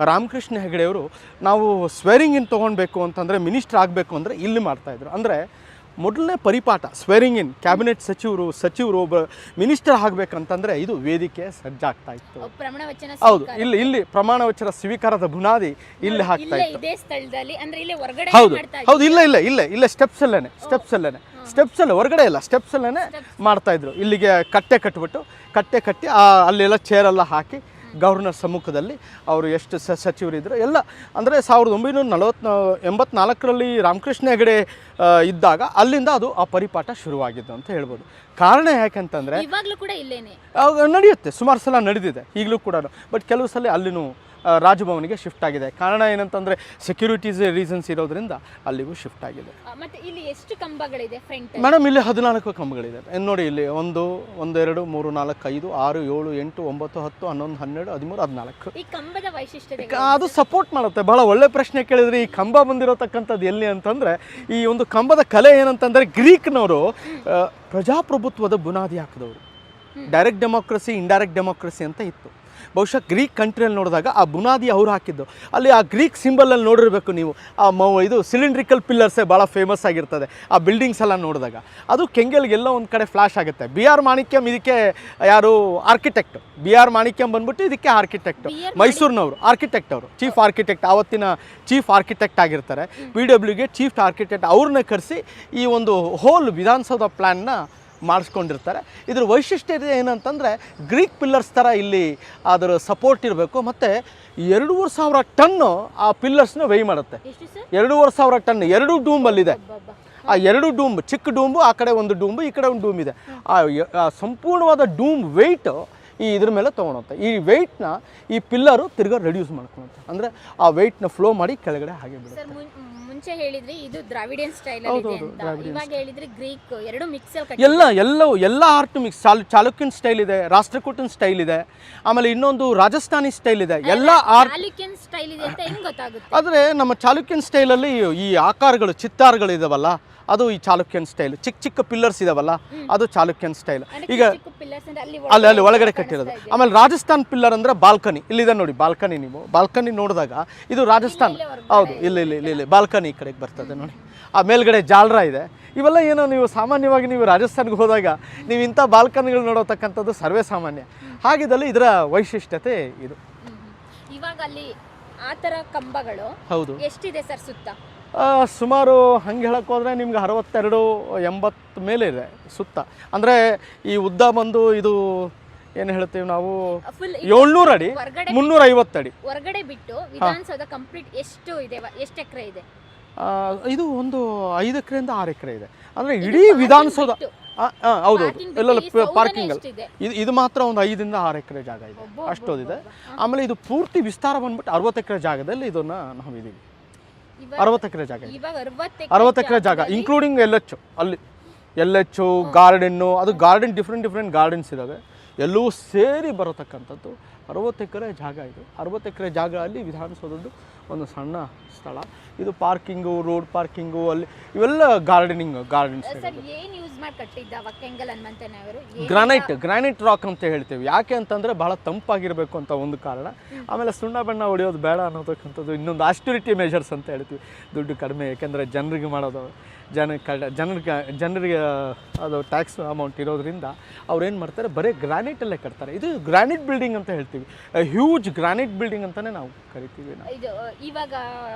ರಾಮಕೃಷ್ಣ ಹೆಗಡೆಯವರು ನಾವು ಸ್ವೇರಿಂಗ್ ಇನ್ ತೊಗೊಳ್ಬೇಕು ಅಂತಂದರೆ ಮಿನಿಸ್ಟರ್ ಆಗಬೇಕು ಅಂದರೆ ಇಲ್ಲಿ ಮಾಡ್ತಾಯಿದ್ರು. ಅಂದರೆ ಮೊದಲನೇ ಪರಿಪಾಠ ಸ್ವೇರಿಂಗ್ ಇನ್. ಕ್ಯಾಬಿನೆಟ್ ಸಚಿವರು ಒಬ್ಬ ಮಿನಿಸ್ಟರ್ ಆಗಬೇಕಂತಂದರೆ ಇದು ವೇದಿಕೆ ಸಜ್ಜಾಗ್ತಾ ಇತ್ತು. ಹೌದು, ಇಲ್ಲಿ ಪ್ರಮಾಣ ವಚನ ಸ್ವೀಕಾರದ ಬುನಾದಿ ಇಲ್ಲಿ ಹಾಕ್ತಾ ಇತ್ತು. ಹೌದು, ಇಲ್ಲ ಸ್ಟೆಪ್ಸಲ್ಲೇ ಹೊರಗಡೆ ಇಲ್ಲ, ಸ್ಟೆಪ್ಸಲ್ಲೇ ಮಾಡ್ತಾಯಿದ್ರು. ಇಲ್ಲಿಗೆ ಕಟ್ಟೆ ಕಟ್ಟಿ ಅಲ್ಲೆಲ್ಲ ಚೇರೆಲ್ಲ ಹಾಕಿ ಗವರ್ನರ್ ಸಮ್ಮುಖದಲ್ಲಿ ಅವರು ಎಷ್ಟು ಸಚಿವರಿದ್ದರು ಎಲ್ಲ. ಅಂದರೆ 1984ರಲ್ಲಿ ರಾಮಕೃಷ್ಣ ಹೆಗಡೆ ಇದ್ದಾಗ ಅಲ್ಲಿಂದ ಅದು ಆ ಪರಿಪಾಠ ಶುರುವಾಗಿದ್ದು ಅಂತ ಹೇಳ್ಬೋದು. ಕಾರಣ ಯಾಕಂತಂದರೆ ನಡೆಯುತ್ತೆ, ಸುಮಾರು ಸಲ ನಡೆದಿದೆ ಈಗಲೂ ಕೂಡ. ಬಟ್ ಕೆಲವು ಸಲ ಅಲ್ಲಿನೂ ರಾಜಭವನಿಗೆ ಶಿಫ್ಟ್ ಆಗಿದೆ. ಕಾರಣ ಏನಂತಂದರೆ ಸೆಕ್ಯೂರಿಟೀಸ್ ರೀಸನ್ಸ್ ಇರೋದ್ರಿಂದ ಅಲ್ಲಿಗೂ ಶಿಫ್ಟ್ ಆಗಿದೆ. ಮೇಡಮ್, ಇಲ್ಲಿ 14 ಕಂಬಗಳಿದೆ ನೋಡಿ. ಇಲ್ಲಿ 1, 2, 3, 4, 5, 6, 7, 8, 9, 10, 11, 12, 13, 14. ಅದು ಸಪೋರ್ಟ್ ಮಾಡುತ್ತೆ. ಭಾಳ ಒಳ್ಳೆ ಪ್ರಶ್ನೆ ಕೇಳಿದ್ರೆ. ಈ ಕಂಬ ಬಂದಿರತಕ್ಕಂಥದ್ದು ಎಲ್ಲಿ ಅಂತಂದರೆ ಈ ಒಂದು ಕಂಬದ ಕಲೆ ಏನಂತಂದರೆ ಗ್ರೀಕ್ನವರು ಪ್ರಜಾಪ್ರಭುತ್ವದ ಬುನಾದಿ ಹಾಕಿದವರು. ಡೈರೆಕ್ಟ್ ಡೆಮೋಕ್ರಸಿ, ಇಂಡೈರೆಕ್ಟ್ ಡೆಮೋಕ್ರಸಿ ಅಂತ ಇತ್ತು. ಬಹುಶಃ ಗ್ರೀಕ್ ಕಂಟ್ರಿಯಲ್ಲಿ ನೋಡಿದಾಗ ಆ ಬುನಾದಿ ಅವ್ರು ಹಾಕಿದ್ದು. ಅಲ್ಲಿ ಆ ಗ್ರೀಕ್ ಸಿಂಬಲಲ್ಲಿ ನೋಡಿರಬೇಕು ನೀವು. ಇದು ಸಿಲಿಂಡ್ರಿಕಲ್ ಪಿಲ್ಲರ್ಸೇ ಭಾಳ ಫೇಮಸ್ ಆಗಿರ್ತದೆ ಆ ಬಿಲ್ಡಿಂಗ್ಸ್ ಎಲ್ಲ ನೋಡಿದಾಗ. ಅದು ಕೆಂಗಲ್ಗೆಲ್ಲ ಒಂದು ಕಡೆ ಫ್ಲ್ಯಾಶ್ ಆಗುತ್ತೆ. B.R. ಮಾಣಿಕ್ಯಂ ಇದಕ್ಕೆ ಯಾರು ಆರ್ಕಿಟೆಕ್ಟ್. B.R. ಮಾಣಿಕ್ಯಂ ಬಂದ್ಬಿಟ್ಟು ಇದಕ್ಕೆ ಆರ್ಕಿಟೆಕ್ಟ್, ಮೈಸೂರಿನವರು ಆರ್ಕಿಟೆಕ್ಟ್. ಅವರು ಚೀಫ್ ಆರ್ಕಿಟೆಕ್ಟ್, ಆವತ್ತಿನ ಚೀಫ್ ಆರ್ಕಿಟೆಕ್ಟ್ ಆಗಿರ್ತಾರೆ. PWಗೆ ಚೀಫ್ ಆರ್ಕಿಟೆಕ್ಟ್ ಅವ್ರನ್ನ ಕರೆಸಿ ಈ ಒಂದು ಹೋಲ್ ವಿಧಾನಸೌಧ ಪ್ಲ್ಯಾನ್ನ ಮಾಡಿಸ್ಕೊಂಡಿರ್ತಾರೆ. ಇದ್ರ ವೈಶಿಷ್ಟ್ಯತೆ ಏನಂತಂದರೆ ಗ್ರೀಕ್ ಪಿಲ್ಲರ್ಸ್ ಥರ ಇಲ್ಲಿ ಅದರ ಸಪೋರ್ಟ್ ಇರಬೇಕು, ಮತ್ತು 2,500 ಟನ್ನು ಆ ಪಿಲ್ಲರ್ಸ್ನ ವೇಯ್ ಮಾಡುತ್ತೆ. 2,500 ಟನ್ 2 ಡೂಮಲ್ಲಿದೆ. ಆ 2 ಡೂಮ್, ಚಿಕ್ಕ ಡೂಮು, ಆ ಕಡೆ ಒಂದು ಡೂಮು, ಈ ಕಡೆ ಒಂದು ಡೂಮ್ ಇದೆ. ಆ ಸಂಪೂರ್ಣವಾದ ಡೂಮ್ ವೆಯ್ಟು ಈ ಇದ್ರ ಮೇಲೆ ತೊಗೊಳುತ್ತೆ. ಈ ವೆಯ್ಟ್ನ ಈ ಪಿಲ್ಲರು ತಿರ್ಗಾ ರೆಡ್ಯೂಸ್ ಮಾಡ್ಕೊಳುತ್ತೆ, ಅಂದರೆ ಆ ವೆಯ್ಟ್ನ ಫ್ಲೋ ಮಾಡಿ ಕೆಳಗಡೆ ಹಾಗೆ ಬಿಡುತ್ತೆ. ಮುಂಚೆ ಹೇಳಿದ್ರಿ ಇದು ದ್ರಾವಿಡಿಯನ್ ಸ್ಟೈಲ್ ಇದೆ ಅಂತ, ಇವಾಗ ಹೇಳಿದ್ರಿ ಗ್ರೀಕ್, ಎರಡು ಮಿಕ್ಸ್ ಎಲ್ಲ ಆರ್ಟ್ ಮಿಕ್ಸ್. ಚಾಲುಕ್ಯನ್ ಸ್ಟೈಲ್ ಇದೆ, ರಾಷ್ಟ್ರಕೂಟನ್ ಸ್ಟೈಲ್ ಇದೆ, ಆಮೇಲೆ ಇನ್ನೊಂದು ರಾಜಸ್ಥಾನಿ ಸ್ಟೈಲ್ ಇದೆ. ಎಲ್ಲ ಆರ್ಟ್ ಚಾಲುಕ್ಯನ್ ಸ್ಟೈಲ್ ಇದೆ ಅಂತ ಹೆಂಗ್ ಗೊತ್ತಾಗುತ್ತೆ? ಆದರೆ ನಮ್ಮ ಚಾಲುಕ್ಯನ್ ಸ್ಟೈಲಲ್ಲಿ ಈ ಆಕಾರಗಳು, ಚಿತ್ತಾರಗಳು ಇದಾವಲ್ಲ, ಅದು ಈ ಚಾಲುಕ್ಯನ್ ಸ್ಟೈಲ್. ಚಿಕ್ಕ ಚಿಕ್ಕ ಪಿಲ್ಲರ್ಸ್ ಇದಾವಲ್ಲ, ಅದು ಚಾಲುಕ್ಯನ್ ಸ್ಟೈಲ್. ಈಗ ಅಲ್ಲಿ ಒಳಗಡೆ ಕಟ್ಟಿರೋದು. ಆಮೇಲೆ ರಾಜಸ್ಥಾನ್ ಪಿಲ್ಲರ್ ಅಂದರೆ ಬಾಲ್ಕನಿ, ಇಲ್ಲಿದೆ ನೋಡಿ ಬಾಲ್ಕನಿ. ನೀವು ಬಾಲ್ಕನಿ ನೋಡಿದಾಗ ಇದು ರಾಜಸ್ಥಾನ್, ಹೌದು, ಇಲ್ಲಿ ಬಾಲ್ಕನಿ ಈ ಕಡೆಗೆ ಬರ್ತದೆ ನೋಡಿ. ಆ ಮೇಲ್ಗಡೆ ಜಾಲ್ರ ಇದೆ. ಇವೆಲ್ಲ ಏನೋ ನೀವು ಸಾಮಾನ್ಯವಾಗಿ ನೀವು ರಾಜಸ್ಥಾನ್ಗೆ ಹೋದಾಗ ನೀವು ಇಂಥ ಬಾಲ್ಕನಿಗಳು ನೋಡೋತಕ್ಕಂಥದ್ದು ಸರ್ವೇ ಸಾಮಾನ್ಯ. ಹಾಗಿದ್ದಲ್ಲಿ ಇದರ ವೈಶಿಷ್ಟ್ಯತೆ ಇದು. ಇವಾಗ ಅಲ್ಲಿ ಆ ಥರ ಕಂಬಗಳು ಹೌದು ಎಷ್ಟಿದೆ ಸರ್ ಸುತ್ತ? ಸುಮಾರು ಹಂಗೆ ಹೇಳಕ್ಕೆ ಹೋದರೆ ನಿಮ್ಗೆ 62-80 ಮೇಲೆ ಇದೆ ಸುತ್ತ. ಅಂದರೆ ಈ ಉದ್ದ ಬಂದು ಇದು ಏನು ಹೇಳ್ತೀವಿ ನಾವು 700 ಅಡಿ, 350 ಅಡಿ. ಹೊರಗಡೆ ಬಿಟ್ಟು ವಿಧಾನಸೌಧ ಕಂಪ್ಲೀಟ್ ಎಷ್ಟು ಇದೆ, ಎಷ್ಟು ಎಕರೆ ಇದೆ? ಇದು ಒಂದು 5 ಎಕರೆಯಿಂದ 6 ಎಕರೆ ಇದೆ. ಅಂದರೆ ಇಡೀ ವಿಧಾನಸೌಧ ಹೌದು, ಎಲ್ಲ ಪಾರ್ಕಿಂಗ್ ಇದು ಮಾತ್ರ ಒಂದು 5-6 ಎಕರೆ ಜಾಗ ಇದೆ, ಅಷ್ಟೊಂದಿದೆ. ಆಮೇಲೆ ಇದು ಪೂರ್ತಿ ವಿಸ್ತಾರ ಬಂದ್ಬಿಟ್ಟು 60 ಎಕರೆ ಜಾಗದಲ್ಲಿ ಇದನ್ನು ನಾವಿದ್ದೀವಿ. 60 ಎಕರೆ ಜಾಗ, 60 ಎಕರೆ ಜಾಗ ಇನ್ಕ್ಲೂಡಿಂಗ್ ಅಲ್ಲಿ LH ಗಾರ್ಡನ್ನು, ಅದು ಗಾರ್ಡನ್ ಡಿಫ್ರೆಂಟ್ ಗಾರ್ಡನ್ಸ್ ಇದ್ದಾವೆ, ಎಲ್ಲವೂ ಸೇರಿ ಬರತಕ್ಕಂಥದ್ದು 60 ಎಕರೆ ಜಾಗ. ಇದು 60 ಎಕರೆ ಜಾಗ ಅಲ್ಲಿ ವಿಧಾನಸೌಧದ್ದು ಒಂದು ಸಣ್ಣ ಸ್ಥಳ. ಇದು ಪಾರ್ಕಿಂಗು, ರೋಡ್ ಪಾರ್ಕಿಂಗು, ಅಲ್ಲಿ ಇವೆಲ್ಲ ಗಾರ್ಡನ್ಸ್. ಗ್ರಾನೈಟ್ ರಾಕ್ ಅಂತ ಹೇಳ್ತೀವಿ. ಯಾಕೆ ಅಂತಂದರೆ ಬಹಳ ತಂಪಾಗಿರಬೇಕು ಅಂತ ಒಂದು ಕಾರಣ. ಆಮೇಲೆ ಸುಣ್ಣ ಬಣ್ಣ ಹೊಡೆಯೋದು ಬೇಡ ಅನ್ನೋದಕ್ಕಂಥದ್ದು ಇನ್ನೊಂದು ಆಸ್ಟ್ಯೂರಿಟಿ ಮೆಷರ್ಸ್ ಅಂತ ಹೇಳ್ತೀವಿ. ದುಡ್ಡು ಕಡಿಮೆ, ಯಾಕೆಂದರೆ ಜನರಿಗೆ ಮಾಡೋದು, ಜನರಿಗೆ ಅದು ಟ್ಯಾಕ್ಸ್ ಅಮೌಂಟ್ ಇರೋದ್ರಿಂದ ಅವ್ರು ಏನು ಮಾಡ್ತಾರೆ, ಬರೀ ಗ್ರಾನೈಟಲ್ಲೇ ಕಟ್ತಾರೆ. ಇದು ಗ್ರಾನೈಟ್ ಬಿಲ್ಡಿಂಗ್ ಅಂತ ಹೇಳ್ತೀವಿ, ಹ್ಯೂಜ್ ಗ್ರಾನೈಟ್ ಬಿಲ್ಡಿಂಗ್ ಅಂತಲೇ ನಾವು ಕರಿತೀವಿ. ಇದು ಇವಾಗ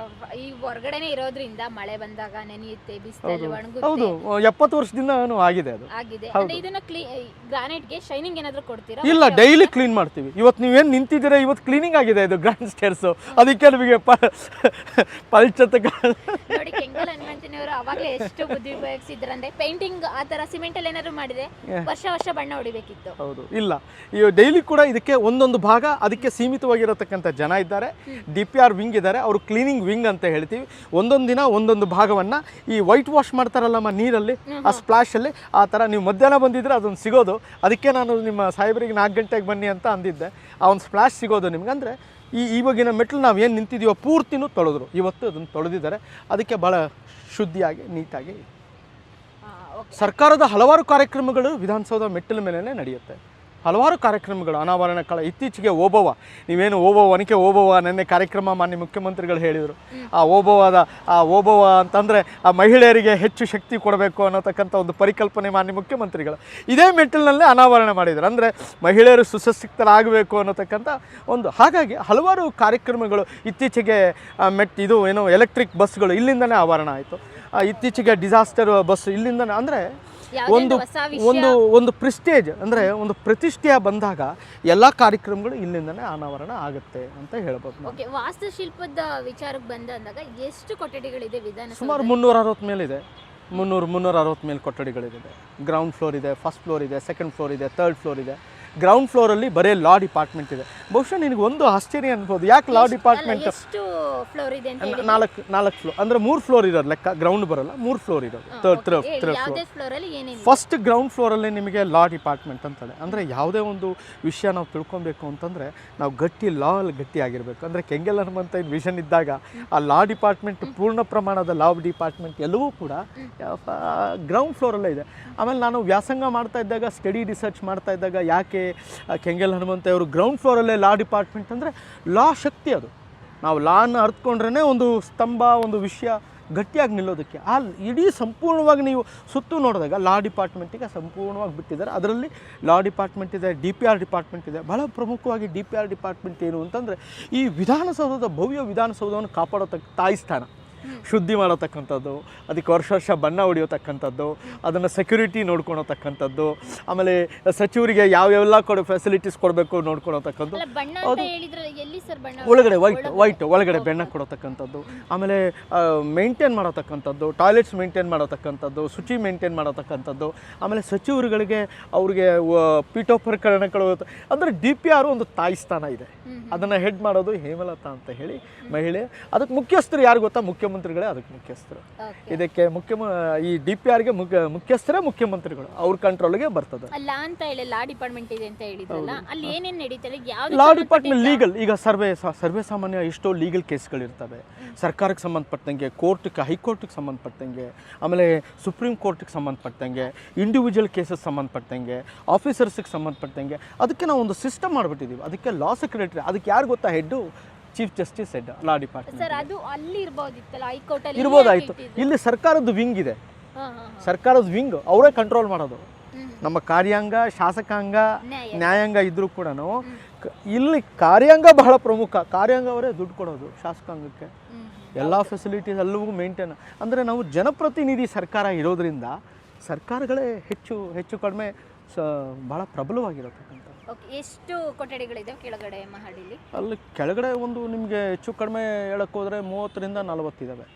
ಈ ಹೊರಗಡೆನೇ ಇರೋದ್ರಿಂದ ಮಳೆ ಬಂದಾಗ ನೆನೆಯುತ್ತೆ, ಬಿಸಿಲಲ್ಲಿ ಒಣಗುತ್ತೆ. ಹೌದು, 70 ವರ್ಷದಿಂದ ಆಗಿದೆ ಅದು. ಇದನ್ನ ಗ್ರಾನೈಟ್ಗೆ ಶೈನಿಂಗ್ ಏನಾದರೂ ಕೊಡ್ತೀರಾ? ಇಲ್ಲ, ಡೈಲಿ ಕ್ಲೀನ್ ಮಾಡ್ತೀವಿ. ಇವತ್ತು ನೀವೇನು ನಿಂತಿದ್ದೀರಾ, ಇವತ್ತು ಕ್ಲೀನಿಂಗ್ ಆಗಿದೆ ಇದು ಗ್ರ್ಯಾಂಡ್ ಸ್ಟೇರ್ಸು. ಅದಕ್ಕೆ ನಿಮಗೆ ಪಲ್ಚತೆ ನೋಡಿ, ಕೆಂಗಲ್ ಹನುಮಂತನವರು ಅವಾಗಲೇ ಎಷ್ಟು ಬುದ್ಧಿ ಉಪಯೋಗಿಸಿದ್ರಂದ್ರೆ ಪೇಂಟಿಂಗ್ ಆ ಥರ ಸಿಮೆಂಟಲ್ಲಿ ಏನಾದ್ರು ಮಾಡಿದ್ರೆ ವರ್ಷ ಬಣ್ಣ ಹೊಡಿಬೇಕಿತ್ತು. ಹೌದು, ಇಲ್ಲ, ಈ ಡೈಲಿ ಕೂಡ ಇದಕ್ಕೆ ಒಂದೊಂದು ಭಾಗ ಅದಕ್ಕೆ ಸೀಮಿತವಾಗಿರತಕ್ಕಂಥ ಜನ ಇದ್ದಾರೆ. DPR ವಿಂಗ್ ಇದ್ದಾರೆ, ಅವರು ಕ್ಲೀನಿಂಗ್ ವಿಂಗ್ ಅಂತ ಹೇಳ್ತೀವಿ. ಒಂದೊಂದು ದಿನ ಒಂದೊಂದು ಭಾಗವನ್ನು ಈ ವೈಟ್ ವಾಶ್ ಮಾಡ್ತಾರಲ್ಲಮ್ಮ ನೀರಲ್ಲಿ, ಆ ಸ್ಪ್ಲಾಶಲ್ಲಿ, ಆ ಥರ ನೀವು ಮಧ್ಯಾಹ್ನ ಬಂದಿದ್ರೆ ಅದೊಂದು ಸಿಗೋದು. ಅದಕ್ಕೆ ನಾನು ನಿಮ್ಮ ಸಾಹೇಬರಿಗೆ 4 ಗಂಟೆಗೆ ಬನ್ನಿ ಅಂತ ಅಂದಿದ್ದೆ. ಆ ಒಂದು ಸ್ಪ್ಲಾಶ್ ಸಿಗೋದು ನಿಮ್ಗೆ. ಅಂದರೆ ಇವಾಗಿನ ಮೆಟ್ಲು ನಾವು ಏನು ನಿಂತಿದ್ದೀವೋ ಪೂರ್ತಿನೂ ತೊಳೆದ್ರು. ಇವತ್ತು ಅದನ್ನು ತೊಳೆದಿದ್ದಾರೆ. ಅದಕ್ಕೆ ಭಾಳ ಶುದ್ಧಿಯಾಗಿ ನೀಟಾಗಿ. ಸರ್ಕಾರದ ಹಲವಾರು ಕಾರ್ಯಕ್ರಮಗಳು ವಿಧಾನಸೌಧ ಮೆಟ್ಟಿಲ ಮೇಲೆ ನಡೆಯುತ್ತೆ. ಹಲವಾರು ಕಾರ್ಯಕ್ರಮಗಳು, ಅನಾವರಣ ಕಳ, ಇತ್ತೀಚೆಗೆ ಓಬವ್ವ, ನೀವೇನು ಒನಕೆ ಓಬವ್ವ ನೆನ್ನೆ ಕಾರ್ಯಕ್ರಮ ಮಾನ್ಯ ಮುಖ್ಯಮಂತ್ರಿಗಳು ಹೇಳಿದರು. ಆ ಓಬವ್ವ ಅಂತಂದರೆ ಆ ಮಹಿಳೆಯರಿಗೆ ಹೆಚ್ಚು ಶಕ್ತಿ ಕೊಡಬೇಕು ಅನ್ನೋತಕ್ಕಂಥ ಒಂದು ಪರಿಕಲ್ಪನೆ ಮಾನ್ಯ ಮುಖ್ಯಮಂತ್ರಿಗಳು ಇದೇ ಮೆಟ್ಟಿಲಿನಲ್ಲೇ ಅನಾವರಣ ಮಾಡಿದರು. ಅಂದರೆ ಮಹಿಳೆಯರು ಸುಸಶಕ್ತರಾಗಬೇಕು ಅನ್ನೋತಕ್ಕಂಥ ಒಂದು. ಹಾಗಾಗಿ ಹಲವಾರು ಕಾರ್ಯಕ್ರಮಗಳು ಇತ್ತೀಚೆಗೆ ಇದು ಏನು ಎಲೆಕ್ಟ್ರಿಕ್ ಬಸ್ಗಳು ಇಲ್ಲಿಂದನೇ ಆವರಣ ಆಯಿತು. ಇತ್ತೀಚೆಗೆ ಡಿಸಾಸ್ಟರ್ ಬಸ್ ಇಲ್ಲಿಂದನೇ. ಅಂದರೆ ಒಂದು ಪ್ರೆಸ್ಟೇಜ್, ಅಂದರೆ ಒಂದು ಪ್ರತಿಷ್ಠೆಯ ಬಂದಾಗ ಎಲ್ಲ ಕಾರ್ಯಕ್ರಮಗಳು ಇಲ್ಲಿಂದನೇ ಅನಾವರಣ ಆಗುತ್ತೆ ಅಂತ ಹೇಳ್ಬೋದು. ವಾಸ್ತುಶಿಲ್ಪದ ವಿಚಾರಕ್ಕೆ ಬಂದಾಗ ಎಷ್ಟು ಕೊಠಡಿಗಳಿದೆ ವಿಧಾನಸೌಧ? ಸುಮಾರು 360 ಮೇಲಿದೆ. 360 ಮೇಲೆ ಕೊಠಡಿಗಳಿದೆ. ಗ್ರೌಂಡ್ ಫ್ಲೋರ್ ಇದೆ, ಫಸ್ಟ್ ಫ್ಲೋರ್ ಇದೆ, ಸೆಕೆಂಡ್ ಫ್ಲೋರ್ ಇದೆ, ಥರ್ಡ್ ಫ್ಲೋರ್ ಇದೆ. ಗ್ರೌಂಡ್ ಫ್ಲೋರಲ್ಲಿ ಬರೀ ಲಾ ಡಿಪಾರ್ಟ್ಮೆಂಟ್ ಇದೆ. ಬಹುಶಃ ನಿನಗೆ ಒಂದು ಆಶ್ಚರ್ಯ ಅನ್ಬೋದು, ಯಾಕೆ ಲಾ ಡಿಪಾರ್ಟ್ಮೆಂಟ್? 4 ಫ್ಲೋರ್, ಅಂದರೆ 3 ಫ್ಲೋರ್ ಇರೋದು ಲೆಕ್ಕ, ಗ್ರೌಂಡ್ ಬರೋಲ್ಲ, 3 ಫ್ಲೋರ್ ಇರೋದು. Third floor. ಫಸ್ಟ್ ಗ್ರೌಂಡ್ ಫ್ಲೋರಲ್ಲಿ ನಿಮಗೆ ಲಾ ಡಿಪಾರ್ಟ್ಮೆಂಟ್ ಅಂತದೆ. ಅಂದರೆ ಯಾವುದೇ ಒಂದು ವಿಷಯ ನಾವು ತಿಳ್ಕೊಬೇಕು ಅಂತಂದರೆ ನಾವು ಗಟ್ಟಿ ಆಗಿರಬೇಕು. ಅಂದರೆ ಕೆಂಗಲ್ ಹನುಮಂತ ವಿಷನ್ ಇದ್ದಾಗ ಆ ಲಾ ಡಿಪಾರ್ಟ್ಮೆಂಟ್, ಪೂರ್ಣ ಪ್ರಮಾಣದ ಲಾ ಡಿಪಾರ್ಟ್ಮೆಂಟ್ ಎಲ್ಲವೂ ಕೂಡ ಗ್ರೌಂಡ್ ಫ್ಲೋರಲ್ಲೇ ಇದೆ. ಆಮೇಲೆ ನಾನು ವ್ಯಾಸಂಗ ಮಾಡ್ತಾ ಇದ್ದಾಗ, ಸ್ಟಡಿ ರಿಸರ್ಚ್ ಮಾಡ್ತಾ ಇದ್ದಾಗ, ಯಾಕೆ ಕೆಂಗಲ್ ಹನುಮಂತ ಅವರು ಗ್ರೌಂಡ್ ಫ್ಲೋರಲ್ಲೇ ಲಾ ಡಿಪಾರ್ಟ್ಮೆಂಟ್ ಅಂದರೆ ಲಾ ಶಕ್ತಿ. ಅದು ನಾವು ಲಾನ ಅರ್ಥಕೊಂಡ್ರೇ ಒಂದು ಸ್ತಂಭ, ಒಂದು ವಿಷಯ ಗಟ್ಟಿಯಾಗಿ ನಿಲ್ಲೋದಕ್ಕೆ. ಆ ಇಡೀ ಸಂಪೂರ್ಣವಾಗಿ ನೀವು ಸುತ್ತು ನೋಡಿದಾಗ ಲಾ ಡಿಪಾರ್ಟ್ಮೆಂಟಿಗೆ ಸಂಪೂರ್ಣವಾಗಿ ಬಿಟ್ಟಿದ್ದಾರೆ. ಅದರಲ್ಲಿ ಲಾ ಡಿಪಾರ್ಟ್ಮೆಂಟ್ ಇದೆ, DPR ಡಿಪಾರ್ಟ್ಮೆಂಟ್ ಇದೆ. ಬಹಳ ಪ್ರಮುಖವಾಗಿ DPR ಡಿಪಾರ್ಟ್ಮೆಂಟ್ ಏನು ಅಂತಂದರೆ ಈ ವಿಧಾನಸೌಧದ ಭವ್ಯ ವಿಧಾನಸೌಧವನ್ನು ಕಾಪಾಡೋ ತಾಯಿ ಸ್ಥಾನ. ಶುದ್ಧಿ ಮಾಡತಕ್ಕಂಥದ್ದು, ಅದಕ್ಕೆ ವರ್ಷ ವರ್ಷ ಬಣ್ಣ ಹೊಡಿಯೋತಕ್ಕಂಥದ್ದು, ಅದನ್ನು ಸೆಕ್ಯೂರಿಟಿ ನೋಡ್ಕೊಳತಕ್ಕಂಥದ್ದು, ಆಮೇಲೆ ಸಚಿವರಿಗೆ ಯಾವೆಲ್ಲ ಫೆಸಿಲಿಟೀಸ್ ಕೊಡಬೇಕು ನೋಡ್ಕೊಳತಕ್ಕಂಥದ್ದು, ಅಲ್ಲ, ಬಣ್ಣ ಅಂತ ಹೇಳಿದ್ರೆ ಎಲ್ಲಿ ಸರ್ ಬಣ್ಣ? ಒಳಗಡೆ ವೈಟ್ ಒಳಗಡೆ ಬೆಣ್ಣ ಕೊಡತಕ್ಕಂಥದ್ದು, ಆಮೇಲೆ ಮೇಂಟೈನ್ ಮಾಡತಕ್ಕಂಥದ್ದು, ಟಾಯ್ಲೆಟ್ಸ್ ಮೇಂಟೈನ್ ಮಾಡತಕ್ಕಂಥದ್ದು, ಶುಚಿ ಮೇಂಟೈನ್ ಮಾಡತಕ್ಕಂಥದ್ದು, ಆಮೇಲೆ ಸಚಿವರುಗಳಿಗೆ ಅವ್ರಿಗೆ ಪೀಠೋಪಕರಣಗಳು ಅಂದರೆ DPR ಒಂದು ತಾಯಿ ಸ್ಥಾನ ಇದೆ. ಅದನ್ನು ಹೆಡ್ ಮಾಡೋದು ಹೇಮಲತಾ ಅಂತ ಹೇಳಿ ಮಹಿಳೆ. ಅದಕ್ಕೆ ಮುಖ್ಯಸ್ಥರು ಯಾರು ಗೊತ್ತಾ? ಮುಖ್ಯಮಂತ್ರಿಗಳೇ ಅದಕ್ಕೆ ಮುಖ್ಯಸ್ಥರು. ಇದಕ್ಕೆ ಈ DPRಗೆ ಮುಖ್ಯಸ್ಥರೇ ಮುಖ್ಯಮಂತ್ರಿಗಳು, ಅವ್ರ ಕಂಟ್ರೋಲ್ಗೆ ಬರ್ತದೆ. ಅಲ್ಲ ಅಂತ ಹೇಳಿ ಲಾ ಡಿಪಾರ್ಟ್ಮೆಂಟ್ ಇದೆ ಅಂತ ಹೇಳಿದ್ರಲ್ಲ, ಅಲ್ಲಿ ಏನೇನು ನಡೀತದೆ? ಲಾ ಡಿಪಾರ್ಟ್ಮೆಂಟ್ ಲೀಗಲ್, ಈಗ ಸರ್ವೇ ಸಾಮಾನ್ಯ ಎಷ್ಟೋ ಲೀಗಲ್ ಕೇಸ್ಗಳಿರ್ತವೆ, ಸರ್ಕಾರಕ್ಕೆ ಸಂಬಂಧಪಟ್ಟಂಗೆ, ಹೈಕೋರ್ಟ್ಗೆ ಸಂಬಂಧಪಟ್ಟಂಗೆ, ಆಮೇಲೆ ಸುಪ್ರೀಂ ಕೋರ್ಟ್ಗೆ ಸಂಬಂಧಪಟ್ಟಂಗೆ, ಇಂಡಿವಿಜುವಲ್ ಕೇಸಸ್ ಸಂಬಂಧಪಟ್ಟಂಗೆ, ಆಫೀಸರ್ಸ್ಗೆ ಸಂಬಂಧಪಟ್ಟಂಗೆ, ಅದಕ್ಕೆ ನಾವು ಒಂದು ಸಿಸ್ಟಮ್ ಮಾಡಿಬಿಟ್ಟಿದ್ದೀವಿ. ಅದಕ್ಕೆ ಲಾ ಸೆಕ್ರೆಟರಿ, ಅದಕ್ಕೆ ಯಾರು ಗೊತ್ತಾ ಹೆಡ್ಡು? ಚೀಫ್ ಜಸ್ಟಿಸ್ ಹೆಡ್ ಲಾ ಡಿಪಾರ್ಟ್ಮೆಂಟ್. ಸರ್ ಅದು ಅಲ್ಲಿ ಇರ್ಬೋದಿತ್ತಲ್ಲ, ಹೈಕೋರ್ಟ್ ಅಲ್ಲಿ ಇರ್ಬೋದಾಯ್ತು. ಇಲ್ಲಿ ಸರ್ಕಾರದ ವಿಂಗ್ ಇದೆ, ಸರ್ಕಾರದ ವಿಂಗ್ ಅವರೇ ಕಂಟ್ರೋಲ್ ಮಾಡೋದು. ನಮ್ಮ ಕಾರ್ಯಾಂಗ, ಶಾಸಕಾಂಗ, ನ್ಯಾಯಾಂಗ ಇದ್ರೂ ಕೂಡ ಇಲ್ಲಿ ಕಾರ್ಯಾಂಗ ಬಹಳ ಪ್ರಮುಖ. ಕಾರ್ಯಾಂಗ ಅವರೇ ದುಡ್ಡು ಕೊಡೋದು ಶಾಸಕಾಂಗಕ್ಕೆ, ಎಲ್ಲ ಫೆಸಿಲಿಟೀಸ್ ಎಲ್ಲವೂ ಮೇಂಟೈನ್. ಅಂದರೆ ನಾವು ಜನಪ್ರತಿನಿಧಿ ಸರ್ಕಾರ ಇರೋದ್ರಿಂದ ಸರ್ಕಾರಗಳೇ ಹೆಚ್ಚು ಕಡಿಮೆ ಭಾಳ ಪ್ರಬಲವಾಗಿರತಕ್ಕಂಥ. ಎಷ್ಟು ಕೊಠಡಿಗಳಿದೆ ಕೆಳಗಡೆ ಮಹಡಿಲಿ? ಅಲ್ಲಿ ಕೆಳಗಡೆ ಒಂದು ನಿಮಗೆ ಹೆಚ್ಚು ಕಡಿಮೆ ಹೇಳಕ್ಕೆ ಹೋದರೆ 30ರಿಂದ 40 ಇದ್ದಾವೆ,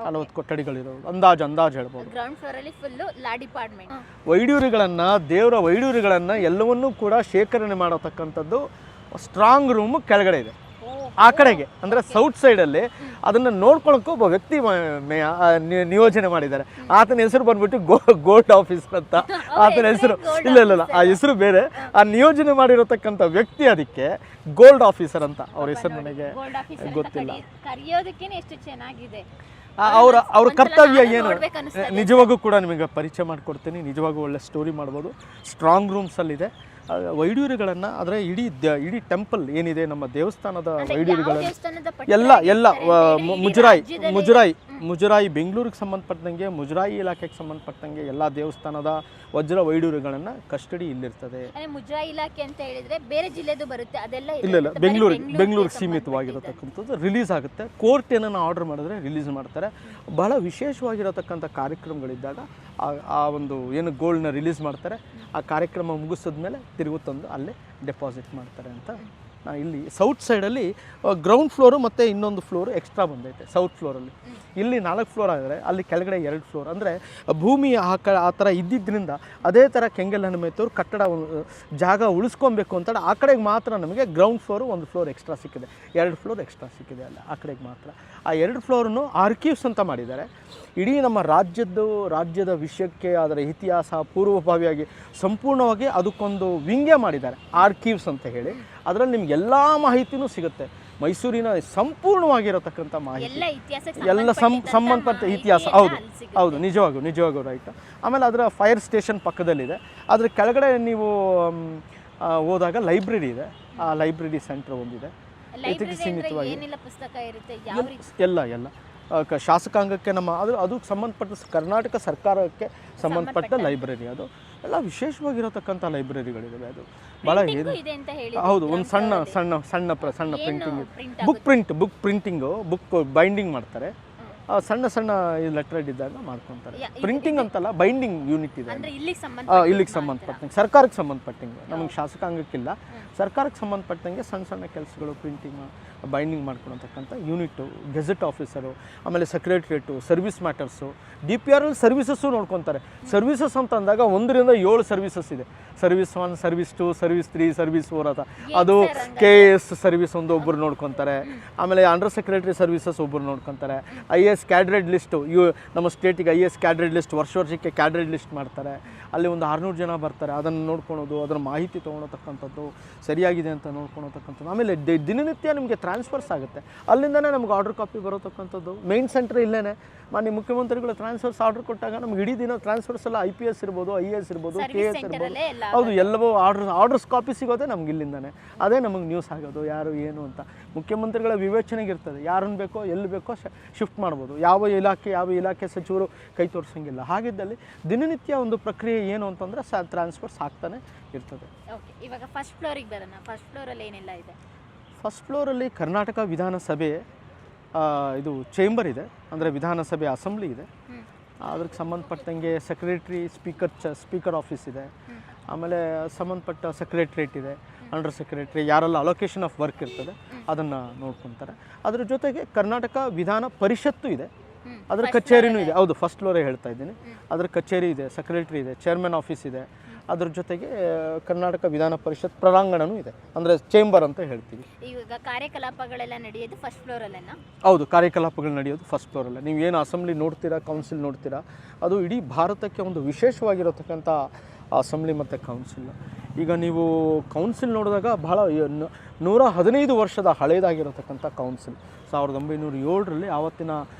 40 ಕೊಠಡಿಗಳಿರೋದು ಅಂದಾಜು ಹೇಳ್ಬೋದು. ಗ್ರೌಂಡ್ ಫ್ಲೋರ್ ಅಲ್ಲಿ ಫುಲ್ ಲಾ ಡಿಪಾರ್ಟ್ಮೆಂಟ್. ವೈಡೂರಿಗಳನ್ನು, ದೇವರ ವೈಡೂರಿಗಳನ್ನು ಎಲ್ಲವನ್ನೂ ಕೂಡ ಶೇಖರಣೆ ಮಾಡತಕ್ಕಂಥದ್ದು ಸ್ಟ್ರಾಂಗ್ ರೂಮ್ ಕೆಳಗಡೆ ಇದೆ. ಆ ಕಡೆಗೆ ಅಂದರೆ ಸೌತ್ ಸೈಡಲ್ಲಿ ಅದನ್ನು ನೋಡ್ಕೊಳಕ್ಕೆ ಒಬ್ಬ ವ್ಯಕ್ತಿ ನಿಯೋಜನೆ ಮಾಡಿದ್ದಾರೆ. ಆತನ ಹೆಸರು ಬಂದ್ಬಿಟ್ಟು ಗೋಲ್ಡ್ ಆಫೀಸರ್ ಅಂತ ಆತನ ಹೆಸರು. ಇಲ್ಲ ಆ ಹೆಸರು ಬೇರೆ. ಆ ನಿಯೋಜನೆ ಮಾಡಿರತಕ್ಕಂಥ ವ್ಯಕ್ತಿ ಅದಕ್ಕೆ ಗೋಲ್ಡ್ ಆಫೀಸರ್ ಅಂತ ಅವ್ರ ಹೆಸರು ನನಗೆ ಗೊತ್ತಿಲ್ಲ. ಕರೆಯೋದಕ್ಕೇನೆ ಎಷ್ಟು ಚೆನ್ನಾಗಿದೆ. ಅವ್ರ ಕರ್ತವ್ಯ ಏನು ನಿಜವಾಗೂ ಕೂಡ ನಿಮಗೆ ಪರಿಚಯ ಮಾಡಿಕೊಡ್ತೀನಿ. ನಿಜವಾಗೂ ಒಳ್ಳೆ ಸ್ಟೋರಿ ಮಾಡ್ಬೋದು. ಸ್ಟ್ರಾಂಗ್ ರೂಮ್ಸಲ್ಲಿದೆ ವೈಡೂರಿಗಳನ್ನು. ಆದರೆ ಇಡೀ ಟೆಂಪಲ್ ಏನಿದೆ, ನಮ್ಮ ದೇವಸ್ಥಾನದ ವೈಡೂರಿಗಳನ್ನು ಎಲ್ಲ ಮುಜರಾಯಿ ಬೆಂಗಳೂರಿಗೆ ಸಂಬಂಧಪಟ್ಟಂಗೆ, ಮುಜರಾಯಿ ಇಲಾಖೆಗೆ ಸಂಬಂಧಪಟ್ಟಂಗೆ ಎಲ್ಲ ದೇವಸ್ಥಾನದ ವಜ್ರ ವೈಡೂರಿಗಳನ್ನು ಕಸ್ಟಡಿ ಇಲ್ಲಿರ್ತದೆ. ಮುಜರಾಯಿ ಇಲಾಖೆ ಅಂತ ಹೇಳಿದ್ರೆ ಬೇರೆ ಜಿಲ್ಲೆದು ಬರುತ್ತೆ, ಅದೆಲ್ಲ ಇಲ್ಲ ಬೆಂಗಳೂರಿಗೆ ಸೀಮಿತವಾಗಿರತಕ್ಕಂಥದ್ದು. ರಿಲೀಸ್ ಆಗುತ್ತೆ, ಕೋರ್ಟ್ ಏನನ್ನ ಆರ್ಡರ್ ಮಾಡಿದ್ರೆ ರಿಲೀಸ್ ಮಾಡ್ತಾರೆ. ಬಹಳ ವಿಶೇಷವಾಗಿರತಕ್ಕಂಥ ಕಾರ್ಯಕ್ರಮಗಳಿದ್ದಾಗ ಆ ಒಂದು ಏನು ಗೋಲ್ಡ್ನ ರಿಲೀಸ್ ಮಾಡ್ತಾರೆ. ಆ ಕಾರ್ಯಕ್ರಮ ಮುಗಿಸಿದ್ಮೇಲೆ ತಿರುಗು ತಂದು ಅಲ್ಲೇ ಡೆಪಾಸಿಟ್ ಮಾಡ್ತಾರೆ ಅಂತ. ಇಲ್ಲಿ ಸೌತ್ ಸೈಡಲ್ಲಿ ಗ್ರೌಂಡ್ ಫ್ಲೋರು ಮತ್ತು ಇನ್ನೊಂದು ಫ್ಲೋರ್ ಎಕ್ಸ್ಟ್ರಾ ಬಂದೈತೆ ಸೌತ್ ಫ್ಲೋರಲ್ಲಿ. ಇಲ್ಲಿ 4 ಫ್ಲೋರ್ ಆದರೆ ಅಲ್ಲಿ ಕೆಳಗಡೆ 2 ಫ್ಲೋರ್. ಅಂದರೆ ಭೂಮಿ ಆ ಥರ ಇದ್ದಿದ್ದರಿಂದ ಅದೇ ಥರ ಕೆಂಗಲ್ ಹನುಮೇತವ್ರು ಕಟ್ಟಡ ಜಾಗ ಉಳಿಸ್ಕೊಬೇಕು ಅಂತ ಆ ಕಡೆಗೆ ಮಾತ್ರ ನಮಗೆ ಗ್ರೌಂಡ್ ಫ್ಲೋರು 1 ಫ್ಲೋರ್ ಎಕ್ಸ್ಟ್ರಾ ಸಿಕ್ಕಿದೆ, 2 ಫ್ಲೋರ್ ಎಕ್ಸ್ಟ್ರಾ ಸಿಕ್ಕಿದೆ ಅಲ್ಲ ಆ ಕಡೆಗೆ ಮಾತ್ರ. ಆ 2 ಫ್ಲೋರನ್ನು ಆರ್ಕೀವ್ಸ್ ಅಂತ ಮಾಡಿದ್ದಾರೆ. ಇಡೀ ನಮ್ಮ ರಾಜ್ಯದ ವಿಷಯಕ್ಕೆ ಅದರ ಇತಿಹಾಸ ಪೂರ್ವಭಾವಿಯಾಗಿ ಸಂಪೂರ್ಣವಾಗಿ ಅದಕ್ಕೊಂದು ವಿಂಗೇ ಮಾಡಿದ್ದಾರೆ, ಆರ್ಕೀವ್ಸ್ ಅಂತ ಹೇಳಿ. ಅದರಲ್ಲಿ ನಿಮ್ಗೆ ಎಲ್ಲ ಮಾಹಿತಿನೂ ಸಿಗುತ್ತೆ. ಮೈಸೂರಿನ ಸಂಪೂರ್ಣವಾಗಿರತಕ್ಕಂಥ ಮಾಹಿತಿ, ಎಲ್ಲ ಸಂಬಂಧಪಟ್ಟ ಇತಿಹಾಸ. ಹೌದು ನಿಜವಾಗೂ ರೈಟ್. ಆಮೇಲೆ ಅದರ ಫೈರ್ ಸ್ಟೇಷನ್ ಪಕ್ಕದಲ್ಲಿದೆ. ಅದರ ಕೆಳಗಡೆ ನೀವು ಹೋದಾಗ ಲೈಬ್ರರಿ ಇದೆ. ಆ ಲೈಬ್ರರಿ ಸೆಂಟರ್ ಒಂದಿದೆ. ಇದಕ್ಕೆ ಸೀಮಿತವಾಗಿ ಎಲ್ಲ ಶಾಸಕಾಂಗಕ್ಕೆ ಅದಕ್ಕೆ ಸಂಬಂಧಪಟ್ಟ ಕರ್ನಾಟಕ ಸರ್ಕಾರಕ್ಕೆ ಸಂಬಂಧಪಟ್ಟ ಲೈಬ್ರರಿ. ಅದು ಎಲ್ಲ ವಿಶೇಷವಾಗಿರತಕ್ಕಂಥ ಲೈಬ್ರರಿಗಳಿದ್ದಾವೆ. ಅದು ಭಾಳ ಹೌದು. ಒಂದು ಸಣ್ಣ ಬುಕ್ ಪ್ರಿಂಟಿಂಗು, ಬುಕ್ ಬೈಂಡಿಂಗ್ ಮಾಡ್ತಾರೆ. ಸಣ್ಣ ಲೆಟರ್ ಇದ್ದಾಗ ಮಾಡ್ಕೊತಾರೆ. ಪ್ರಿಂಟಿಂಗ್ ಅಂತಲ್ಲ, ಬೈಂಡಿಂಗ್ ಯೂನಿಟ್ ಇದೆ. ಇಲ್ಲಿಗೆ ಸಂಬಂಧಪಟ್ಟಂಗೆ, ಸರ್ಕಾರಕ್ಕೆ ಸಂಬಂಧಪಟ್ಟಂಗೆ, ನಮಗೆ ಶಾಸಕಾಂಗಕ್ಕಿಲ್ಲ, ಸರ್ಕಾರಕ್ಕೆ ಸಂಬಂಧಪಟ್ಟಂಗೆ ಸಣ್ಣ ಕೆಲಸಗಳು, ಪ್ರಿಂಟಿಂಗ್ ಬೈಂಡಿಂಗ್ ಮಾಡ್ಕೊಳತಕ್ಕಂಥ ಯೂನಿಟ್ಟು, ಗೆಜೆಟ್ ಆಫೀಸರು, ಆಮೇಲೆ ಸೆಕ್ರೆಟ್ರಿಯೇಟು, ಸರ್ವಿಸ್ ಮ್ಯಾಟರ್ಸು, DPR ಅಲ್ಲಿ ಸರ್ವಿಸಸ್ಸು ನೋಡ್ಕೊತಾರೆ. ಸರ್ವಿಸಸ್ ಅಂತ ಅಂದಾಗ 1ರಿಂದ 7 ಸರ್ವಿಸಸ್ ಇದೆ. ಸರ್ವಿಸ್ 1, ಸರ್ವಿಸ್ 2, ಸರ್ವಿಸ್ 3, ಸರ್ವಿಸ್ 4 ಅಂತ. ಅದು KS ಸರ್ವಿಸ್ ಒಬ್ಬರು ನೋಡ್ಕೊತಾರೆ. ಆಮೇಲೆ ಅಂಡರ್ ಸೆಕ್ರೆಟರಿ ಸರ್ವಿಸಸ್ ಒಬ್ಬರು ನೋಡ್ಕೊತಾರೆ. IAS ಕ್ಯಾಡ್ರೆಡ್ ಲಿಸ್ಟು, ನಮ್ಮ ಸ್ಟೇಟಿಗೆ IAS ಕ್ಯಾಡ್ರೆಡ್ ಲಿಸ್ಟ್ ವರ್ಷಕ್ಕೆ ಕ್ಯಾಡ್ರೆಡ್ ಲಿಸ್ಟ್ ಮಾಡ್ತಾರೆ. ಅಲ್ಲಿ ಒಂದು 600 ಜನ ಬರ್ತಾರೆ. ಅದನ್ನು ನೋಡ್ಕೊಳೋದು, ಅದರ ಮಾಹಿತಿ ತೊಗೊಳತಕ್ಕಂಥದ್ದು, ಸರಿಯಾಗಿದೆ ಅಂತ ನೋಡ್ಕೊಳತಕ್ಕಂಥದ್ದು. ಆಮೇಲೆ ದಿನನಿತ್ಯ ನಿಮಗೆ ಟ್ರಾನ್ಸ್ಫರ್ಸ್ ಆಗುತ್ತೆ. ಅಲ್ಲಿಂದನೇ ನಮ್ಗೆ ಆರ್ಡರ್ ಕಾಪಿ ಬರೋತಕ್ಕಂಥದ್ದು. ಮೇನ್ ಸೆಂಟರ್ ಇಲ್ಲೇ. ಮಾನ್ಯ ಮುಖ್ಯಮಂತ್ರಿಗಳು ಟ್ರಾನ್ಸ್ಫರ್ಸ್ ಆರ್ಡರ್ ಕೊಟ್ಟಾಗ ನಮ್ಗೆ ಇಡೀ ದಿನ ಟ್ರಾನ್ಸ್ಫರ್ಸ್ ಎಲ್ಲ IPS ಇರ್ಬೋದು, IAS ಇರ್ಬೋದು, KS ಇರ್ಬೋದು, ಹೌದು ಎಲ್ಲವೂ ಆರ್ಡರ್ಸ್ ಕಾಪಿ ಸಿಗೋದೇ ನಮ್ಗೆ ಇಲ್ಲಿಂದಾನೆ. ಅದೇ ನಮಗೆ ನ್ಯೂಸ್ ಆಗೋದು, ಯಾರು ಏನು ಅಂತ. ಮುಖ್ಯಮಂತ್ರಿಗಳ ವಿವೇಚನೆಗೆ ಇರ್ತದೆ, ಯಾರನ್ನು ಬೇಕೋ ಎಲ್ಲಿ ಬೇಕೋ ಶಿಫ್ಟ್ ಮಾಡ್ಬೋದು. ಯಾವ ಇಲಾಖೆ ಸಚಿವರು ಕೈ ತೋರಿಸೋಂಗಿಲ್ಲ. ಹಾಗಿದ್ದಲ್ಲಿ ದಿನನಿತ್ಯ ಒಂದು ಪ್ರಕ್ರಿಯೆ ಏನು ಅಂತಂದರೆ ಟ್ರಾನ್ಸ್ಫರ್ಸ್ ಆಗ್ತಾನೆ ಇರ್ತದೆ. ಇವಾಗ ಫಸ್ಟ್ ಫ್ಲೋರಿಗೆ ಬರೋಣ. ಫಸ್ಟ್ ಫ್ಲೋರಲ್ಲಿ ಏನೆಲ್ಲ ಇದೆ? ಫಸ್ಟ್ ಫ್ಲೋರಲ್ಲಿ ಕರ್ನಾಟಕ ವಿಧಾನಸಭೆ ಇದು ಚೇಂಬರ್ ಇದೆ, ಅಂದರೆ ವಿಧಾನಸಭೆ ಅಸೆಂಬ್ಲಿ ಇದೆ. ಹ್ಮ್. ಅದಕ್ಕೆ ಸಂಬಂಧಪಟ್ಟಂಗೆ ಸೆಕ್ರೆಟ್ರಿ, ಸ್ಪೀಕರ್ ಆಫೀಸ್ ಇದೆ. ಆಮೇಲೆ ಸಂಬಂಧಪಟ್ಟ ಸೆಕ್ರೆಟ್ರೇಟ್ ಇದೆ, ಅಂಡರ್ ಸೆಕ್ರೆಟ್ರಿ, ಯಾರೆಲ್ಲ ಅಲೋಕೇಶನ್ ಆಫ್ ವರ್ಕ್ ಇರ್ತದೆ ಅದನ್ನು ನೋಡ್ಕೊತಾರೆ. ಅದ್ರ ಜೊತೆಗೆ ಕರ್ನಾಟಕ ವಿಧಾನ ಪರಿಷತ್ತು ಇದೆ, ಅದರ ಕಚೇರಿನೂ ಇದೆ. ಹೌದು, ಫಸ್ಟ್ ಫ್ಲೋರೇ ಹೇಳ್ತಾ ಇದ್ದೀನಿ. ಅದರ ಕಚೇರಿ ಇದೆ, ಸೆಕ್ರೆಟ್ರಿ ಇದೆ, ಚೇರ್ಮನ್ ಆಫೀಸ್ ಇದೆ. ಅದ್ರ ಜೊತೆಗೆ ಕರ್ನಾಟಕ ವಿಧಾನ ಪರಿಷತ್ ಪ್ರಾಂಗಣನೂ ಇದೆ, ಅಂದರೆ ಚೇಂಬರ್ ಅಂತ ಹೇಳ್ತೀವಿ. ಈಗ ಕಾರ್ಯಕಲಾಪಗಳೆಲ್ಲ ನಡೆಯೋದು ಫಸ್ಟ್ ಫ್ಲೋರಲ್ಲೇನಾ? ಹೌದು, ಕಾರ್ಯಕಲಾಪಗಳು ನಡೆಯೋದು ಫಸ್ಟ್ ಫ್ಲೋರಲ್ಲೇ. ನೀವು ಏನು ಅಸೆಂಬ್ಲಿ ನೋಡ್ತೀರಾ, ಕೌನ್ಸಿಲ್ ನೋಡ್ತೀರಾ, ಅದು ಇಡೀ ಭಾರತಕ್ಕೆ ಒಂದು ವಿಶೇಷವಾಗಿರತಕ್ಕಂಥ ಅಸೆಂಬ್ಲಿ ಮತ್ತು ಕೌನ್ಸಿಲ್. ಈಗ ನೀವು ಕೌನ್ಸಿಲ್ ನೋಡಿದಾಗ ಬಹಳ 115 ವರ್ಷದ ಹಳೇದಾಗಿರತಕ್ಕಂಥ ಕೌನ್ಸಿಲ್. 1907ರಲ್ಲಿ ಆವತ್ತಿನ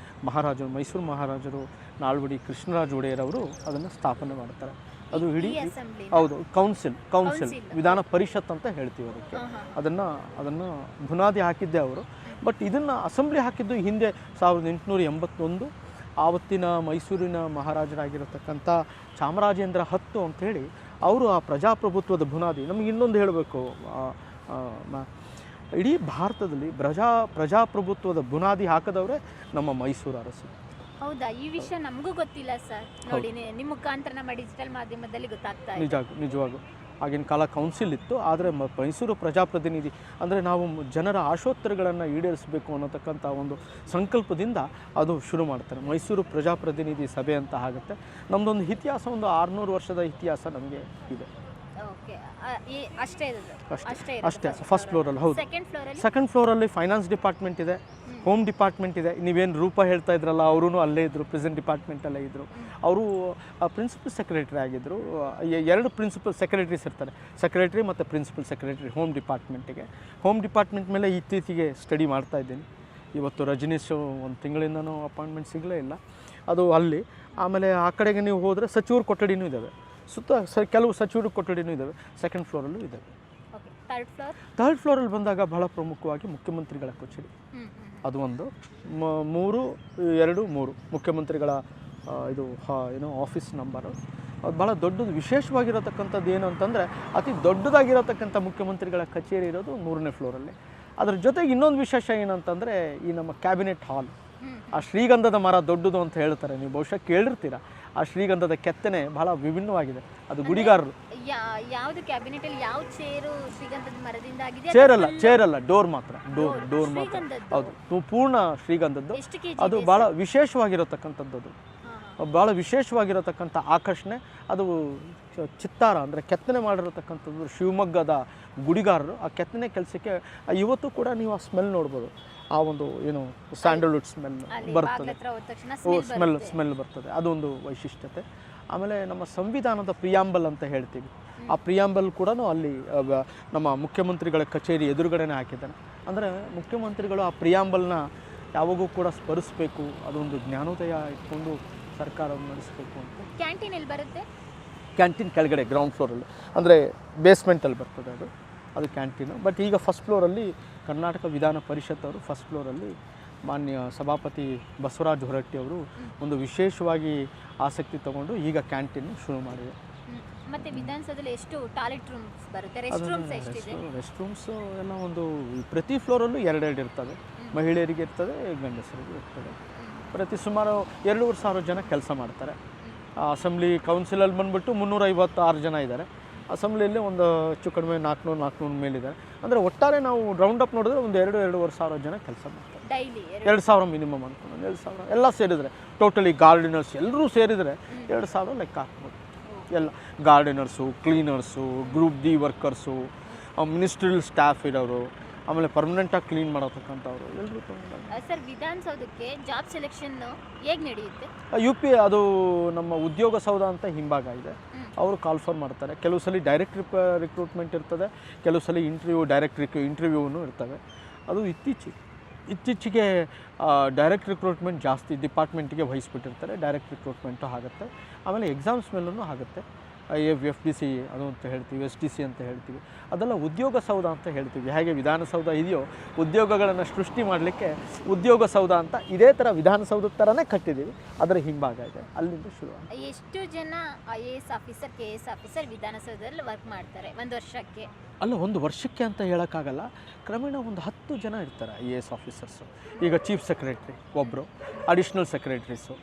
ಮಹಾರಾಜರು, ಮೈಸೂರು ಮಹಾರಾಜರು ನಾಲ್ವಡಿ ಕೃಷ್ಣರಾಜ ಒಡೆಯರ್ ಅವರು ಅದನ್ನು ಸ್ಥಾಪನೆ ಮಾಡ್ತಾರೆ. ಅದು ಇಡೀ ಹೌದು ಕೌನ್ಸಿಲ್ ವಿಧಾನ ಪರಿಷತ್ ಅಂತ ಹೇಳ್ತೀವಿ ಅದಕ್ಕೆ. ಅದನ್ನು ಬುನಾದಿ ಹಾಕಿದ್ದೆ ಅವರು. ಬಟ್ ಇದನ್ನು ಅಸೆಂಬ್ಲಿ ಹಾಕಿದ್ದು ಹಿಂದೆ 1881 ಆವತ್ತಿನ ಮೈಸೂರಿನ ಮಹಾರಾಜರಾಗಿರತಕ್ಕಂಥ ಚಾಮರಾಜೇಂದ್ರ 10 ಅಂಥೇಳಿ ಅವರು ಆ ಪ್ರಜಾಪ್ರಭುತ್ವದ ಬುನಾದಿ. ನಮಗೆ ಇನ್ನೊಂದು ಹೇಳಬೇಕು, ಇಡೀ ಭಾರತದಲ್ಲಿ ಪ್ರಜಾಪ್ರಭುತ್ವದ ಬುನಾದಿ ಹಾಕಿದವರೇ ನಮ್ಮ ಮೈಸೂರು ಅರಸರು. ಹೌದಾ? ಈ ವಿಷಯ ನಮಗೂ ಗೊತ್ತಿಲ್ಲ ಸರ್. ನೋಡಿ, ನಿಮ್ಮ ಮುಖಾಂತರ ನಮ್ಮ ಡಿಜಿಟಲ್ ಮಾಧ್ಯಮದಲ್ಲಿ ಗೊತ್ತಾಗ್ತಾ ಇದೆ. ನಿಜವಾಗೂ ಆಗಿನ ಕಾಲ ಕೌನ್ಸಿಲ್ ಇತ್ತು, ಆದರೆ ಮೈಸೂರು ಪ್ರಜಾಪ್ರತಿನಿಧಿ ಅಂದರೆ ನಾವು ಜನರ ಆಶೋತ್ತರಗಳನ್ನು ಈಡೇರಿಸಬೇಕು ಅನ್ನೋತಕ್ಕಂಥ ಒಂದು ಸಂಕಲ್ಪದಿಂದ ಅದು ಶುರು ಮಾಡ್ತಾರೆ. ಮೈಸೂರು ಪ್ರಜಾಪ್ರತಿನಿಧಿ ಸಭೆ ಅಂತ ಆಗುತ್ತೆ. ನಮ್ಮದೊಂದು ಇತಿಹಾಸ, ಒಂದು 600 ವರ್ಷದ ಇತಿಹಾಸ ನಮಗೆ ಇದೆ. ಅಷ್ಟೇ ಫಸ್ಟ್ ಫ್ಲೋರಲ್ಲಿ. ಹೌದು, ಸೆಕೆಂಡ್ ಫ್ಲೋರಲ್ಲಿ ಫೈನಾನ್ಸ್ ಡಿಪಾರ್ಟ್ಮೆಂಟ್ ಇದೆ, ಹೋಮ್ ಡಿಪಾರ್ಟ್ಮೆಂಟ್ ಇದೆ. ನೀವೇನು ರೂಪ ಹೇಳ್ತಾ ಇದ್ರಲ್ಲ, ಅವರೂ ಅಲ್ಲೇ ಇದ್ದರು, ಪ್ರೆಸೆಂಟ್ ಡಿಪಾರ್ಟ್ಮೆಂಟಲ್ಲೇ ಇದ್ದರು. ಅವರು ಪ್ರಿನ್ಸಿಪಲ್ ಸೆಕ್ರೆಟರಿ ಆಗಿದ್ದರು. 2 ಪ್ರಿನ್ಸಿಪಲ್ ಸೆಕ್ರೆಟರೀಸ್ ಇರ್ತಾರೆ, ಸೆಕ್ರೆಟರಿ ಮತ್ತು ಪ್ರಿನ್ಸಿಪಲ್ ಸೆಕ್ರೆಟರಿ ಹೋಮ್ ಡಿಪಾರ್ಟ್ಮೆಂಟಿಗೆ. ಹೋಮ್ ಡಿಪಾರ್ಟ್ಮೆಂಟ್ ಮೇಲೆ ಇತ್ತೀಚೆಗೆ ಸ್ಟಡಿ ಮಾಡ್ತಾ ಇದ್ದೀನಿ. ಇವತ್ತು ರಜನೀಶು 1 ತಿಂಗಳಿಂದನೂ ಅಪಾಯಿಂಟ್ಮೆಂಟ್ ಸಿಗಲೇ ಇಲ್ಲ, ಅದು ಅಲ್ಲಿ. ಆಮೇಲೆ ಆ ಕಡೆಗೆ ನೀವು ಹೋದರೆ ಸಚಿವರು ಕೊಠಡಿನೂ ಇದ್ದಾವೆ, ಕೆಲವು ಸಚಿವರು ಕೊಠಡಿನೂ ಇದ್ದಾವೆ. ಸೆಕೆಂಡ್ ಫ್ಲೋರಲ್ಲೂ ಇದ್ದಾವೆ. ಥರ್ಡ್ ಫ್ಲೋರಲ್ಲಿ ಬಂದಾಗ ಬಹಳ ಪ್ರಮುಖವಾಗಿ ಮುಖ್ಯಮಂತ್ರಿಗಳ ಕಚೇರಿ, ಅದು ಒಂದು 323 ಮುಖ್ಯಮಂತ್ರಿಗಳ ಇದು ಆಫೀಸ್ ನಂಬರು. ಅದು ಭಾಳ ದೊಡ್ಡದು. ವಿಶೇಷವಾಗಿರತಕ್ಕಂಥದ್ದು ಏನು ಅಂತಂದರೆ, ಅತಿ ದೊಡ್ಡದಾಗಿರತಕ್ಕಂಥ ಮುಖ್ಯಮಂತ್ರಿಗಳ ಕಚೇರಿ ಇರೋದು 3ನೇ ಫ್ಲೋರಲ್ಲಿ. ಅದ್ರ ಜೊತೆಗೆ ಇನ್ನೊಂದು ವಿಶೇಷ ಏನಂತಂದರೆ, ಈ ನಮ್ಮ ಕ್ಯಾಬಿನೆಟ್ ಹಾಲ್, ಆ ಶ್ರೀಗಂಧದ ಮರ ದೊಡ್ಡದು ಅಂತ ಹೇಳ್ತಾರೆ, ನೀವು ಬಹುಶಃ ಕೇಳಿರ್ತೀರ. ಆ ಶ್ರೀಗಂಧದ ಕೆತ್ತನೆ ಬಹಳ ವಿಭಿನ್ನವಾಗಿದೆ. ಅದು ಗುಡಿಗಾರರು. ಯಾವುದು ಕ್ಯಾಬಿನೆಟ್ ಅಲ್ಲಿ ಯಾವ ಚೇರು ಶ್ರೀಗಂಧದ ಮರದಿಂದ ಆಗಿದೆ? ಚೇರ್ ಅಲ್ಲ, ಡೋರ್ ಮಾತ್ರ. ಡೋರ್ ಮಾತ್ರ. ಹೌದು, ಪೂರ್ಣ ಶ್ರೀಗಂಧದ್ದು. ಅದು ಬಹಳ ವಿಶೇಷವಾಗಿರತಕ್ಕಂಥದ್ದು. ಅದು ಬಹಳ ವಿಶೇಷವಾಗಿರತಕ್ಕಂಥ ಆಕರ್ಷಣೆ. ಅದು ಚಿತ್ತಾರ ಅಂದರೆ ಕೆತ್ತನೆ ಮಾಡಿರತಕ್ಕಂಥದ್ದು ಶಿವಮೊಗ್ಗದ ಗುಡಿಗಾರರು. ಆ ಕೆತ್ತನೆ ಕೆಲಸಕ್ಕೆ ಇವತ್ತು ಕೂಡ ನೀವು ಆ ಸ್ಮೆಲ್ ನೋಡ್ಬೋದು. ಆ ಒಂದು ಸ್ಯಾಂಡಲ್ವುಡ್ ಸ್ಮೆಲ್ ಬರ್ತದೆ. ಸ್ಮೆಲ್ ಬರ್ತದೆ. ಅದೊಂದು ವೈಶಿಷ್ಟ್ಯತೆ. ಆಮೇಲೆ ನಮ್ಮ ಸಂವಿಧಾನದ ಪ್ರಿಯಾಂಬಲ್ ಅಂತ ಹೇಳ್ತೀವಿ, ಆ ಪ್ರಿಯಾಂಬಲ್ ಕೂಡ ಅಲ್ಲಿ ನಮ್ಮ ಮುಖ್ಯಮಂತ್ರಿಗಳ ಕಚೇರಿ ಎದುರುಗಡೆನೇ ಹಾಕಿದ್ದಾನೆ. ಅಂದರೆ ಮುಖ್ಯಮಂತ್ರಿಗಳು ಆ ಪ್ರಿಯಾಂಬಲ್ನ ಯಾವಾಗೂ ಕೂಡ ಸ್ಮರಿಸಬೇಕು, ಅದೊಂದು ಜ್ಞಾನೋದಯ ಇಟ್ಕೊಂಡು ಸರ್ಕಾರವನ್ನು ನಡೆಸಬೇಕು ಅಂತ. ಕ್ಯಾಂಟೀನ್ ಎಲ್ಲಿ ಬರುತ್ತೆ? ಕ್ಯಾಂಟೀನ್ ಕೆಳಗಡೆ ಗ್ರೌಂಡ್ ಫ್ಲೋರಲ್ಲಿ, ಅಂದರೆ ಬೇಸ್ಮೆಂಟಲ್ಲಿ ಬರ್ತದೆ ಅದು ಕ್ಯಾಂಟೀನು. ಬಟ್ ಈಗ ಫಸ್ಟ್ ಫ್ಲೋರಲ್ಲಿ ಕರ್ನಾಟಕ ವಿಧಾನ ಪರಿಷತ್ ಅವರು ಫಸ್ಟ್ ಫ್ಲೋರಲ್ಲಿ ಮಾನ್ಯ ಸಭಾಪತಿ ಬಸವರಾಜ ಹೊರಟ್ಟಿ ಅವರು ಒಂದು ವಿಶೇಷವಾಗಿ ಆಸಕ್ತಿ ತಗೊಂಡು ಈಗ ಕ್ಯಾಂಟೀನ್ ಶುರು ಮಾಡಿದೆ. ಮತ್ತೆ ವಿಧಾನಸೌಧದಲ್ಲಿ ಎಷ್ಟು ಟಾಯ್ಲೆಟ್ ರೂಮ್ಸ್ ಬರುತ್ತೆ? ರೆಸ್ಟ್ ರೂಮ್ಸ್ ಎಲ್ಲ ಒಂದು ಪ್ರತಿ ಫ್ಲೋರಲ್ಲೂ 2 ಇರ್ತವೆ. ಮಹಿಳೆಯರಿಗೆ ಇರ್ತದೆ, ಗಂಡಸರಿಗೆ ಇರ್ತದೆ. ಪ್ರತಿ ಸುಮಾರು 2,500 ಜನ ಕೆಲಸ ಮಾಡ್ತಾರೆ. ಅಸೆಂಬ್ಲಿ ಕೌನ್ಸಿಲಲ್ಲಿ ಬಂದುಬಿಟ್ಟು 356 ಜನ ಇದ್ದಾರೆ. ಅಸೆಂಬ್ಲಿಯಲ್ಲಿ ಒಂದು ಹೆಚ್ಚು ಕಡಿಮೆ 400 ಮೇಲಿದ್ದಾರೆ. ಅಂದರೆ ಒಟ್ಟಾರೆ ನಾವು ರೌಂಡ್ ಅಪ್ ನೋಡಿದ್ರೆ ಒಂದು 2,500 ಜನ ಕೆಲಸ ಮಾಡ್ತಾರೆ. ಡೈಲಿ 2,000 ಮಿನಿಮಮ್ ಅನ್ಕೊಂಡು 2,000 ಎಲ್ಲ ಸೇರಿದರೆ ಟೋಟಲಿ ಗಾರ್ಡಿನರ್ಸ್ ಎಲ್ಲರೂ ಸೇರಿದರೆ 2,000 ಲೆಕ್ಕ ಹಾಕ್ಬೋದು. ಎಲ್ಲ gardeners, cleaners, group D workers, ministerial staff ಇರೋರು, ಆಮೇಲೆ ಪರ್ಮನೆಂಟಾಗಿ ಕ್ಲೀನ್ ಮಾಡತಕ್ಕಂಥವ್ರು ಎಲ್ಲರೂ ತೊಗೊಂಡು. ಸರ್, ವಿಧಾನಸೌಧಕ್ಕೆ ಜಾಬ್ ಸೆಲೆಕ್ಷನ್ ಹೇಗೆ ನಡೆಯುತ್ತೆ? UP ಅದು ನಮ್ಮ ಉದ್ಯೋಗ ಸೌಧ ಅಂತ ಹಿಂಭಾಗ ಇದೆ, ಅವರು ಕಾಲ್ಫರ್ ಮಾಡ್ತಾರೆ. ಕೆಲವು ಸಲ ಡೈರೆಕ್ಟ್ ರಿಕ್ರೂಟ್ಮೆಂಟ್ ಇರ್ತದೆ, ಕೆಲವು ಸಲ ಡೈರೆಕ್ಟ್ ಇಂಟರ್ವ್ಯೂನು ಇರ್ತವೆ. ಅದು ಇತ್ತೀಚೆಗೆ ಡೈರೆಕ್ಟ್ ರಿಕ್ರೂಟ್ಮೆಂಟ್ ಜಾಸ್ತಿ ಡಿಪಾರ್ಟ್ಮೆಂಟಿಗೆ ವಹಿಸ್ಬಿಟ್ಟಿರ್ತಾರೆ. ಡೈರೆಕ್ಟ್ ರಿಕ್ರೂಟ್ಮೆಂಟು ಆಗುತ್ತೆ. ಆಮೇಲೆ ಎಕ್ಸಾಮ್ಸ್ ಮೇಲೂ ಆಗುತ್ತೆ. FDC ಅದು ಅಂತ ಹೇಳ್ತೀವಿ, SDC ಅಂತ ಹೇಳ್ತೀವಿ. ಅದೆಲ್ಲ ಉದ್ಯೋಗ ಸೌಧ ಅಂತ ಹೇಳ್ತೀವಿ. ಹೇಗೆ ವಿಧಾನಸೌಧ ಇದೆಯೋ ಉದ್ಯೋಗಗಳನ್ನು ಸೃಷ್ಟಿ ಮಾಡಲಿಕ್ಕೆ ಉದ್ಯೋಗ ಸೌಧ ಅಂತ ಇದೇ ಥರ ವಿಧಾನಸೌಧದ ಥರನೇ ಕಟ್ಟಿದ್ದೀವಿ. ಅದರ ಹಿಂಭಾಗ ಇದೆ, ಅಲ್ಲಿಂದ ಶುರು. ಎಷ್ಟು ಜನ IAS ಆಫೀಸರ್ KS ಆಫೀಸರ್ ವಿಧಾನಸೌಧದಲ್ಲಿ ವರ್ಕ್ ಮಾಡ್ತಾರೆ ಒಂದು ವರ್ಷಕ್ಕೆ? ಅಲ್ಲ, ಒಂದು ವರ್ಷಕ್ಕೆ ಅಂತ ಹೇಳೋಕ್ಕಾಗಲ್ಲ. ಕ್ರಮೇಣ ಒಂದು 10 ಜನ ಇರ್ತಾರೆ IAS ಆಫೀಸರ್ಸು. ಈಗ ಚೀಫ್ ಸೆಕ್ರೆಟ್ರಿ ಒಬ್ಬರು, ಅಡಿಷ್ನಲ್ ಸೆಕ್ರೆಟ್ರೀಸು,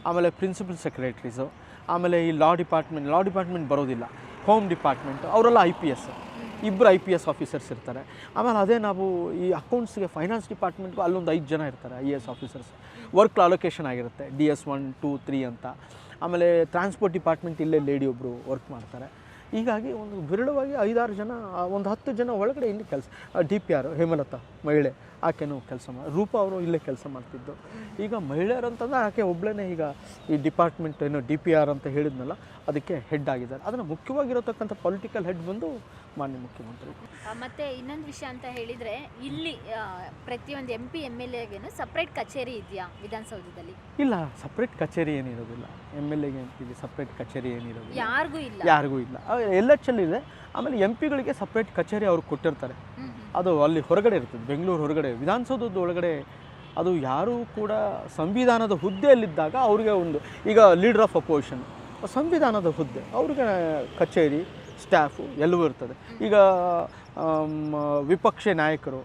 ಆಮೇಲೆ ಪ್ರಿನ್ಸಿಪಲ್ ಸೆಕ್ರೆಟ್ರೀಸು, ಆಮೇಲೆ ಈ ಲಾ ಡಿಪಾರ್ಟ್ಮೆಂಟ್ ಬರೋದಿಲ್ಲ, ಹೋಮ್ ಡಿಪಾರ್ಟ್ಮೆಂಟ್ ಅವರೆಲ್ಲ IPS, ಇಬ್ಬರು IPS ಆಫೀಸರ್ಸ್ ಇರ್ತಾರೆ. ಆಮೇಲೆ ಅದೇ ನಾವು ಈ ಅಕೌಂಟ್ಸ್ಗೆ ಫೈನಾನ್ಸ್ ಡಿಪಾರ್ಟ್ಮೆಂಟ್ಗೂ ಅಲ್ಲೊಂದು 5 ಜನ ಇರ್ತಾರೆ IAS ಆಫೀಸರ್ಸ್. ವರ್ಕ್ ಅಲೋಕೇಶನ್ ಆಗಿರುತ್ತೆ DS 1, 2, 3 ಅಂತ. ಆಮೇಲೆ ಟ್ರಾನ್ಸ್ಪೋರ್ಟ್ ಡಿಪಾರ್ಟ್ಮೆಂಟ್ ಇಲ್ಲೇ ಲೇಡಿ ಒಬ್ಬರು ವರ್ಕ್ ಮಾಡ್ತಾರೆ. ಹೀಗಾಗಿ ಒಂದು ವಿರಳವಾಗಿ 5-6 ಜನ, ಒಂದು 10 ಜನ ಒಳಗಡೆ ಇಲ್ಲಿ ಕೆಲಸ. DPR ಹೇಮಲತಾ ಮಹಿಳೆ, ಆಕೆನೂ ಕೆಲಸ ರೂಪ ಅವರು ಇಲ್ಲೇ ಕೆಲಸ ಮಾಡ್ತಿದ್ದು. ಈಗ ಮಹಿಳೆಯರಂತಂದ್ರೆ ಆಕೆ ಒಬ್ಬಳೇ ಈಗ ಈ ಡಿಪಾರ್ಟ್ಮೆಂಟ್ ಏನು DPR ಅಂತ ಹೇಳಿದ್ನಲ್ಲ ಅದಕ್ಕೆ ಹೆಡ್ ಆಗಿದ್ದಾರೆ. ಅದನ್ನು ಮುಖ್ಯವಾಗಿರತಕ್ಕಂಥ ಪೊಲಿಟಿಕಲ್ ಹೆಡ್ ಬಂದು ಮಾನ್ಯ ಮುಖ್ಯಮಂತ್ರಿ. ಮತ್ತು ಇನ್ನೊಂದು ವಿಷಯ ಅಂತ ಹೇಳಿದರೆ ಇಲ್ಲಿ ಪ್ರತಿಯೊಂದು MP MLAಗೇನು ಸಪ್ರೇಟ್ ಕಚೇರಿ ಇದೆಯಾ ವಿಧಾನಸೌಧದಲ್ಲಿ? ಇಲ್ಲ, ಸಪ್ರೇಟ್ ಕಚೇರಿ ಏನಿರೋದಿಲ್ಲ. MLAಗೆ MPಗೆ ಸಪ್ರೇಟ್ ಕಚೇರಿ ಏನಿರೋದಿಲ್ಲ, ಯಾರಿಗೂ ಇಲ್ಲ. LHL ಇದೆ. ಆಮೇಲೆ MP ಗಳಿಗೆ ಸಪ್ರೇಟ್ ಕಚೇರಿ ಅವ್ರು ಕೊಟ್ಟಿರ್ತಾರೆ. ಅದು ಅಲ್ಲಿ ಹೊರಗಡೆ ಇರ್ತದೆ, ಬೆಂಗಳೂರು ಹೊರಗಡೆ. ವಿಧಾನಸೌಧದ ಒಳಗಡೆ ಅದು ಯಾರೂ ಕೂಡ ಸಂವಿಧಾನದ ಹುದ್ದೆಯಲ್ಲಿದ್ದಾಗ ಅವ್ರಿಗೆ ಒಂದು, ಈಗ ಲೀಡರ್ ಆಫ್ ಅಪೋಸಿಷನ್ ಸಂವಿಧಾನದ ಹುದ್ದೆ, ಅವ್ರಿಗೆ ಕಚೇರಿ ಸ್ಟಾಫು ಎಲ್ಲವೂ ಇರ್ತದೆ. ಈಗ ವಿಪಕ್ಷ ನಾಯಕರು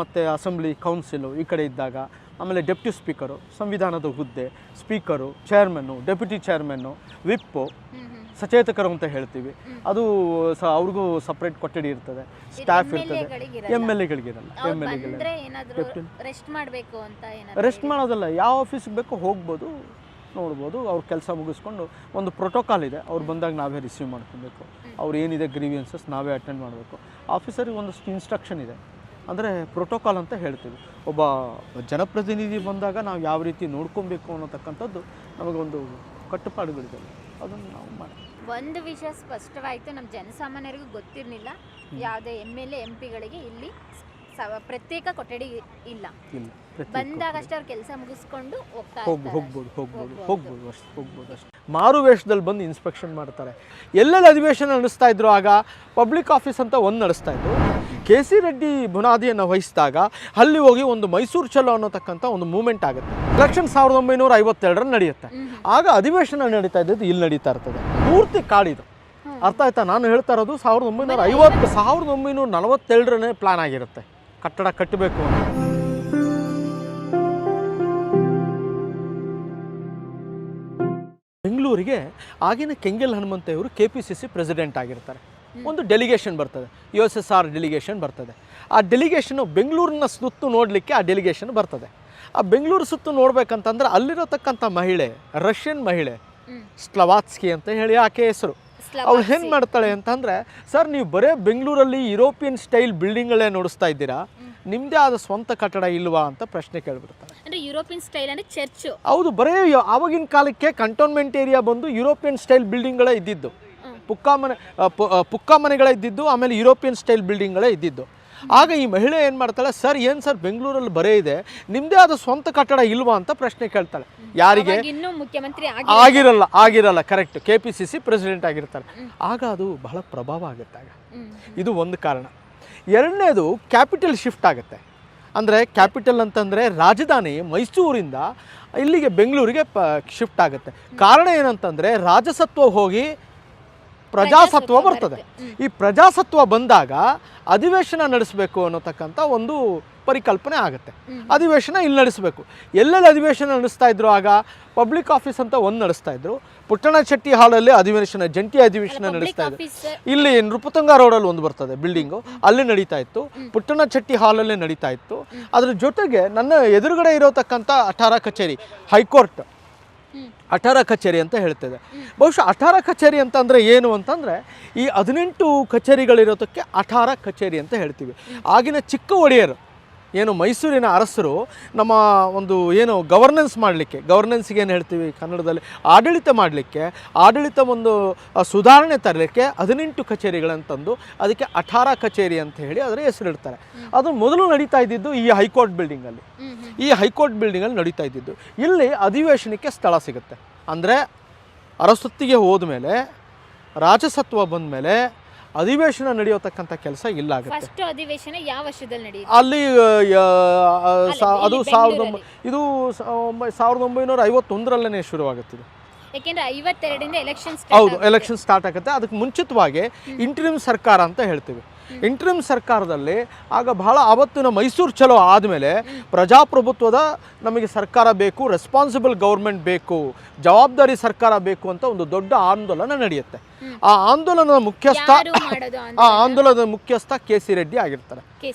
ಮತ್ತು ಅಸೆಂಬ್ಲಿ ಕೌನ್ಸಿಲು ಈ ಕಡೆ ಇದ್ದಾಗ, ಆಮೇಲೆ ಡೆಪ್ಟಿ ಸ್ಪೀಕರು ಸಂವಿಧಾನದ ಹುದ್ದೆ, ಸ್ಪೀಕರು, ಚೇರ್ಮನ್ನು, ಡೆಪ್ಯೂಟಿ ಚೇರ್ಮನ್ನು, ವಿಪ್ಪು, ಸಚೇತಕರು ಅಂತ ಹೇಳ್ತೀವಿ, ಅದು ಅವ್ರಿಗೂ ಸಪ್ರೇಟ್ ಕೊಠಡಿ ಇರ್ತದೆ, ಸ್ಟಾಫ್ ಇರ್ತದೆ. MLAಗಳಿಗಿರಲ್ಲ. ರೆಸ್ಟ್ ಮಾಡೋದಲ್ಲ, ಯಾವ ಆಫೀಸ್ಗೆ ಬೇಕೋ ಹೋಗ್ಬೋದು, ನೋಡ್ಬೋದು. ಅವ್ರ ಕೆಲಸ ಮುಗಿಸ್ಕೊಂಡು ಒಂದು ಪ್ರೋಟೋಕಾಲ್ ಇದೆ, ಅವ್ರು ಬಂದಾಗ ನಾವೇ ರಿಸೀವ್ ಮಾಡ್ಕೊಬೇಕು. ಅವ್ರು ಏನಿದೆ ಗ್ರೀವಿಯನ್ಸಸ್ ನಾವೇ ಅಟೆಂಡ್ ಮಾಡಬೇಕು. ಆಫೀಸರಿಗೆ ಒಂದಷ್ಟು ಇನ್ಸ್ಟ್ರಕ್ಷನ್ ಇದೆ, ಅಂದರೆ ಪ್ರೋಟೋಕಾಲ್ ಅಂತ ಹೇಳ್ತೀವಿ. ಒಬ್ಬ ಜನಪ್ರತಿನಿಧಿ ಬಂದಾಗ ನಾವು ಯಾವ ರೀತಿ ನೋಡ್ಕೊಬೇಕು ಅನ್ನೋತಕ್ಕಂಥದ್ದು ನಮಗೊಂದು ಕಟ್ಟುಪಾಡುಗಳಿದೆ, ಅದನ್ನು ನಾವು ಮಾಡ್ತೀವಿ. ಒಂದು ವಿಷಯ ಸ್ಪಷ್ಟವಾಯಿತು, ನಮ್ಮ ಜನಸಾಮಾನ್ಯರಿಗೂ ಗೊತ್ತಿರಲಿಲ್ಲ, ಯಾವುದೇ MLA MPಗಳಿಗೆ ಇಲ್ಲಿ ಪ್ರತ್ಯೇಕ ಕೊಠಡಿ ಇಲ್ಲ. ಬಂದಾಗಷ್ಟೇ ಅವ್ರ ಕೆಲಸ ಮುಗಿಸ್ಕೊಂಡು ಹೋಗ್ಬೋದು ಅಷ್ಟೇ. ಮಾರು ವೇಷದಲ್ಲಿ ಬಂದು ಇನ್ಸ್ಪೆಕ್ಷನ್ ಮಾಡ್ತಾರೆ. ಎಲ್ಲೆಲ್ಲಿ ಅಧಿವೇಶನ ನಡೆಸ್ತಾ ಇದ್ರು ಆಗ ಪಬ್ಲಿಕ್ ಆಫೀಸ್ ಅಂತ ಒಂದು ನಡೆಸ್ತಾ ಇದ್ರು. KC ರೆಡ್ಡಿ ಬುನಾದಿಯನ್ನು ವಹಿಸಿದಾಗ ಅಲ್ಲಿ ಹೋಗಿ ಒಂದು ಮೈಸೂರು ಚಲೋ ಅನ್ನೋತಕ್ಕಂಥ ಒಂದು ಮೂವ್ಮೆಂಟ್ ಆಗುತ್ತೆ. ಎಲೆಕ್ಷನ್ 1952ರಲ್ಲಿ ನಡೆಯುತ್ತೆ. ಆಗ ಅಧಿವೇಶನ ನಡೀತಾ ಇದ್ದದ್ದು ಇಲ್ಲಿ ನಡೀತಾ ಇರ್ತದೆ. ಪೂರ್ತಿ ಕಾಡಿದು, ಅರ್ಥ ಆಯ್ತಾ? ನಾನು ಹೇಳ್ತಾ ಇರೋದು 1942ನೇ ಪ್ಲಾನ್ ಆಗಿರುತ್ತೆ ಕಟ್ಟಡ ಕಟ್ಟಬೇಕು ಅಂತ. ಬೆಂಗಳೂರಿಗೆ ಆಗಿನ ಕೆಂಗಲ್ ಹನುಮಂತಯ್ಯವರು KPCC ಪ್ರೆಸಿಡೆಂಟ್ ಆಗಿರ್ತಾರೆ. ಒಂದು ಡೆಲಿಗೇಷನ್ ಬರ್ತದೆ, USSR ಡೆಲಿಗೇಷನ್ ಬರ್ತದೆ. ಆ ಡೆಲಿಗೇಷನ್ನು ಬೆಂಗಳೂರಿನ ಸುತ್ತು ನೋಡಲಿಕ್ಕೆ ಆ ಡೆಲಿಗೇಷನ್ ಬರ್ತದೆ. ಆ ಬೆಂಗಳೂರು ಸುತ್ತು ನೋಡ್ಬೇಕಂತಂದ್ರೆ ಅಲ್ಲಿರತಕ್ಕಂಥ ಮಹಿಳೆ, ರಷ್ಯನ್ ಮಹಿಳೆ ಸ್ಲವಾತ್ಸ್ಕಿ ಅಂತ ಹೇಳಿ ಆಕೆ ಹೆಸರು. ಅವಳು ಏನು ಮಾಡ್ತಾಳೆ ಅಂತಂದರೆ, ಸರ್ ನೀವು ಬರೇ ಬೆಂಗಳೂರಲ್ಲಿ ಯುರೋಪಿಯನ್ ಸ್ಟೈಲ್ ಬಿಲ್ಡಿಂಗ್ಗಳೇ ನೋಡಿಸ್ತಾ ಇದ್ದೀರಾ, ನಿಮ್ಮದೇ ಆದ ಸ್ವಂತ ಕಟ್ಟಡ ಇಲ್ವಾ ಅಂತ ಪ್ರಶ್ನೆ ಕೇಳಿಬಿಡ್ತಾರೆ. ಅಂದರೆ ಯುರೋಪಿಯನ್ ಸ್ಟೈಲ್ ಅಂದರೆ ಚರ್ಚ್? ಹೌದು, ಬರೇ ಆವಾಗಿನ ಕಾಲಕ್ಕೆ ಕಂಟೋನ್ಮೆಂಟ್ ಏರಿಯಾ ಬಂದು ಯುರೋಪಿಯನ್ ಸ್ಟೈಲ್ ಬಿಲ್ಡಿಂಗ್ಗಳೇ ಇದ್ದಿದ್ದು, ಪುಕ್ಕ ಮನೆಗಳೇ ಇದ್ದಿದ್ದು, ಆಮೇಲೆ ಯುರೋಪಿಯನ್ ಸ್ಟೈಲ್ ಬಿಲ್ಡಿಂಗ್ಗಳೇ ಇದ್ದಿದ್ದು. ಆಗ ಈ ಮಹಿಳೆ ಏನು ಮಾಡ್ತಾಳೆ, ಸರ್ ಏನು ಸರ್ ಬೆಂಗಳೂರಲ್ಲಿ ಬರೇ ಇದೆ, ನಿಮ್ಮದೇ ಆದ ಸ್ವಂತ ಕಟ್ಟಡ ಇಲ್ವಾ ಅಂತ ಪ್ರಶ್ನೆ ಕೇಳ್ತಾಳೆ. ಯಾರಿಗೆ? ಮುಖ್ಯಮಂತ್ರಿ ಆಗಿರಲ್ಲ, ಕರೆಕ್ಟ್, KPCC ಪ್ರೆಸಿಡೆಂಟ್ ಆಗಿರ್ತಾರೆ. ಆಗ ಅದು ಬಹಳ ಪ್ರಭಾವ ಆಗುತ್ತೆ. ಆಗ ಇದು ಒಂದು ಕಾರಣ. ಎರಡನೇದು ಕ್ಯಾಪಿಟಲ್ ಶಿಫ್ಟ್ ಆಗುತ್ತೆ. ಅಂದರೆ ಕ್ಯಾಪಿಟಲ್ ಅಂತಂದರೆ ರಾಜಧಾನಿ ಮೈಸೂರಿಂದ ಇಲ್ಲಿಗೆ ಬೆಂಗಳೂರಿಗೆ ಶಿಫ್ಟ್ ಆಗುತ್ತೆ. ಕಾರಣ ಏನಂತಂದರೆ ರಾಜಸತ್ವ ಹೋಗಿ ಪ್ರಜಾಸತ್ವ ಬರ್ತದೆ. ಈ ಪ್ರಜಾಸತ್ವ ಬಂದಾಗ ಅಧಿವೇಶನ ನಡೆಸಬೇಕು ಅನ್ನೋತಕ್ಕಂಥ ಒಂದು ಪರಿಕಲ್ಪನೆ ಆಗುತ್ತೆ. ಅಧಿವೇಶನ ಇಲ್ಲಿ ನಡೆಸಬೇಕು. ಎಲ್ಲೆಲ್ಲಿ ಅಧಿವೇಶನ ನಡೆಸ್ತಾ ಇದ್ರು ಆಗ ಪಬ್ಲಿಕ್ ಆಫೀಸ್ ಅಂತ ಒಂದು ನಡೆಸ್ತಾ ಇದ್ರು. ಪುಟ್ಟಣಚೆಟ್ಟಿ ಹಾಲಲ್ಲಿ ಅಧಿವೇಶನ, ಜಂಟಿ ಅಧಿವೇಶನ ನಡೆಸ್ತಾ ಇದ್ರು. ಇಲ್ಲಿ ನೃಪತುಂಗ ರೋಡಲ್ಲಿ ಒಂದು ಬರ್ತದೆ ಬಿಲ್ಡಿಂಗು, ಅಲ್ಲಿ ನಡೀತಾ ಇತ್ತು. ಪುಟ್ಟಣಚೆಟ್ಟಿ ಹಾಲಲ್ಲೇ ನಡೀತಾ ಇತ್ತು. ಅದ್ರ ಜೊತೆಗೆ ನನ್ನ ಎದುರುಗಡೆ ಇರೋತಕ್ಕಂಥ ಅಠಾರ ಕಚೇರಿ, ಹೈಕೋರ್ಟ್ ಅಠಾರ ಕಚೇರಿ ಅಂತ ಹೇಳ್ತದೆ. ಬಹುಶಃ ಅಠಾರ ಕಚೇರಿ ಅಂತಂದರೆ ಏನು ಅಂತಂದರೆ, ಈ 18 ಕಚೇರಿಗಳಿರೋದಕ್ಕೆ ಅಠಾರ ಕಚೇರಿ ಅಂತ ಹೇಳ್ತೀವಿ. ಆಗಿನ ಚಿಕ್ಕ ಒಡೆಯರು ಏನು ಮೈಸೂರಿನ ಅರಸರು ನಮ್ಮ ಒಂದು ಏನು ಗವರ್ನೆನ್ಸ್ ಮಾಡಲಿಕ್ಕೆ, ಗವರ್ನೆನ್ಸ್ಗೆ ಏನು ಹೇಳ್ತೀವಿ ಕನ್ನಡದಲ್ಲಿ, ಆಡಳಿತ ಮಾಡಲಿಕ್ಕೆ, ಆಡಳಿತ ಒಂದು ಸುಧಾರಣೆ ತರಲಿಕ್ಕೆ 18 ಕಚೇರಿಗಳಂತಂದು ಅದಕ್ಕೆ ಅಠಾರ ಕಚೇರಿ ಅಂತ ಹೇಳಿ ಅದರ ಹೆಸರಿಡ್ತಾರೆ. ಅದು ಮೊದಲು ನಡೀತಾ ಇದ್ದಿದ್ದು ಈ ಹೈಕೋರ್ಟ್ ಬಿಲ್ಡಿಂಗಲ್ಲಿ. ಈ ಹೈಕೋರ್ಟ್ ಬಿಲ್ಡಿಂಗಲ್ಲಿ ನಡೀತಾ ಇದ್ದಿದ್ದು. ಇಲ್ಲಿ ಅಧಿವೇಶನಕ್ಕೆ ಸ್ಥಳ ಸಿಗುತ್ತೆ. ಅಂದರೆ ಅರಸೊತ್ತಿಗೆ ಹೋದ್ಮೇಲೆ ರಾಜಸತ್ವ ಬಂದ ಮೇಲೆ ಅಧಿವೇಶನ ನಡೆಯತಕ್ಕಂಥ ಕೆಲಸ ಇಲ್ಲ ಆಗುತ್ತೆ. ಫಸ್ಟ್ ಅಧಿವೇಶನ ಯಾವ ವರ್ಷದಲ್ಲಿ ನಡೆಯುತ್ತೆ? ಅಲ್ಲಿ ಅದು 1951ರಲ್ಲೇ ಶುರುವಾಗುತ್ತಿದೆ. ಯಾಕೆಂದ್ರೆ 52ರಿಂದ ಎಲೆಕ್ಷನ್ ಹೌದು, ಎಲೆಕ್ಷನ್ ಸ್ಟಾರ್ಟ್ ಆಗುತ್ತೆ. ಅದಕ್ಕೆ ಮುಂಚಿತವಾಗಿ ಇಂಟ್ರಿಮ್ ಸರ್ಕಾರ ಅಂತ ಹೇಳ್ತೀವಿ. ಇಂಟ್ರಿಮ್ ಸರ್ಕಾರದಲ್ಲಿ ಆಗ ಬಹಳ ಆವತ್ತಿನ ಮೈಸೂರು ಚಲೋ ಆದಮೇಲೆ ಪ್ರಜಾಪ್ರಭುತ್ವದ ನಮಗೆ ಸರ್ಕಾರ ಬೇಕು, ರೆಸ್ಪಾನ್ಸಿಬಲ್ ಗೌರ್ಮೆಂಟ್ ಬೇಕು, ಜವಾಬ್ದಾರಿ ಸರ್ಕಾರ ಬೇಕು ಅಂತ ಒಂದು ದೊಡ್ಡ ಆಂದೋಲನ ನಡೆಯುತ್ತೆ. ಆ ಆಂದೋಲನದ ಮುಖ್ಯಸ್ಥ ಕೆ ಸಿ ರೆಡ್ಡಿ ಆಗಿರ್ತಾರೆ.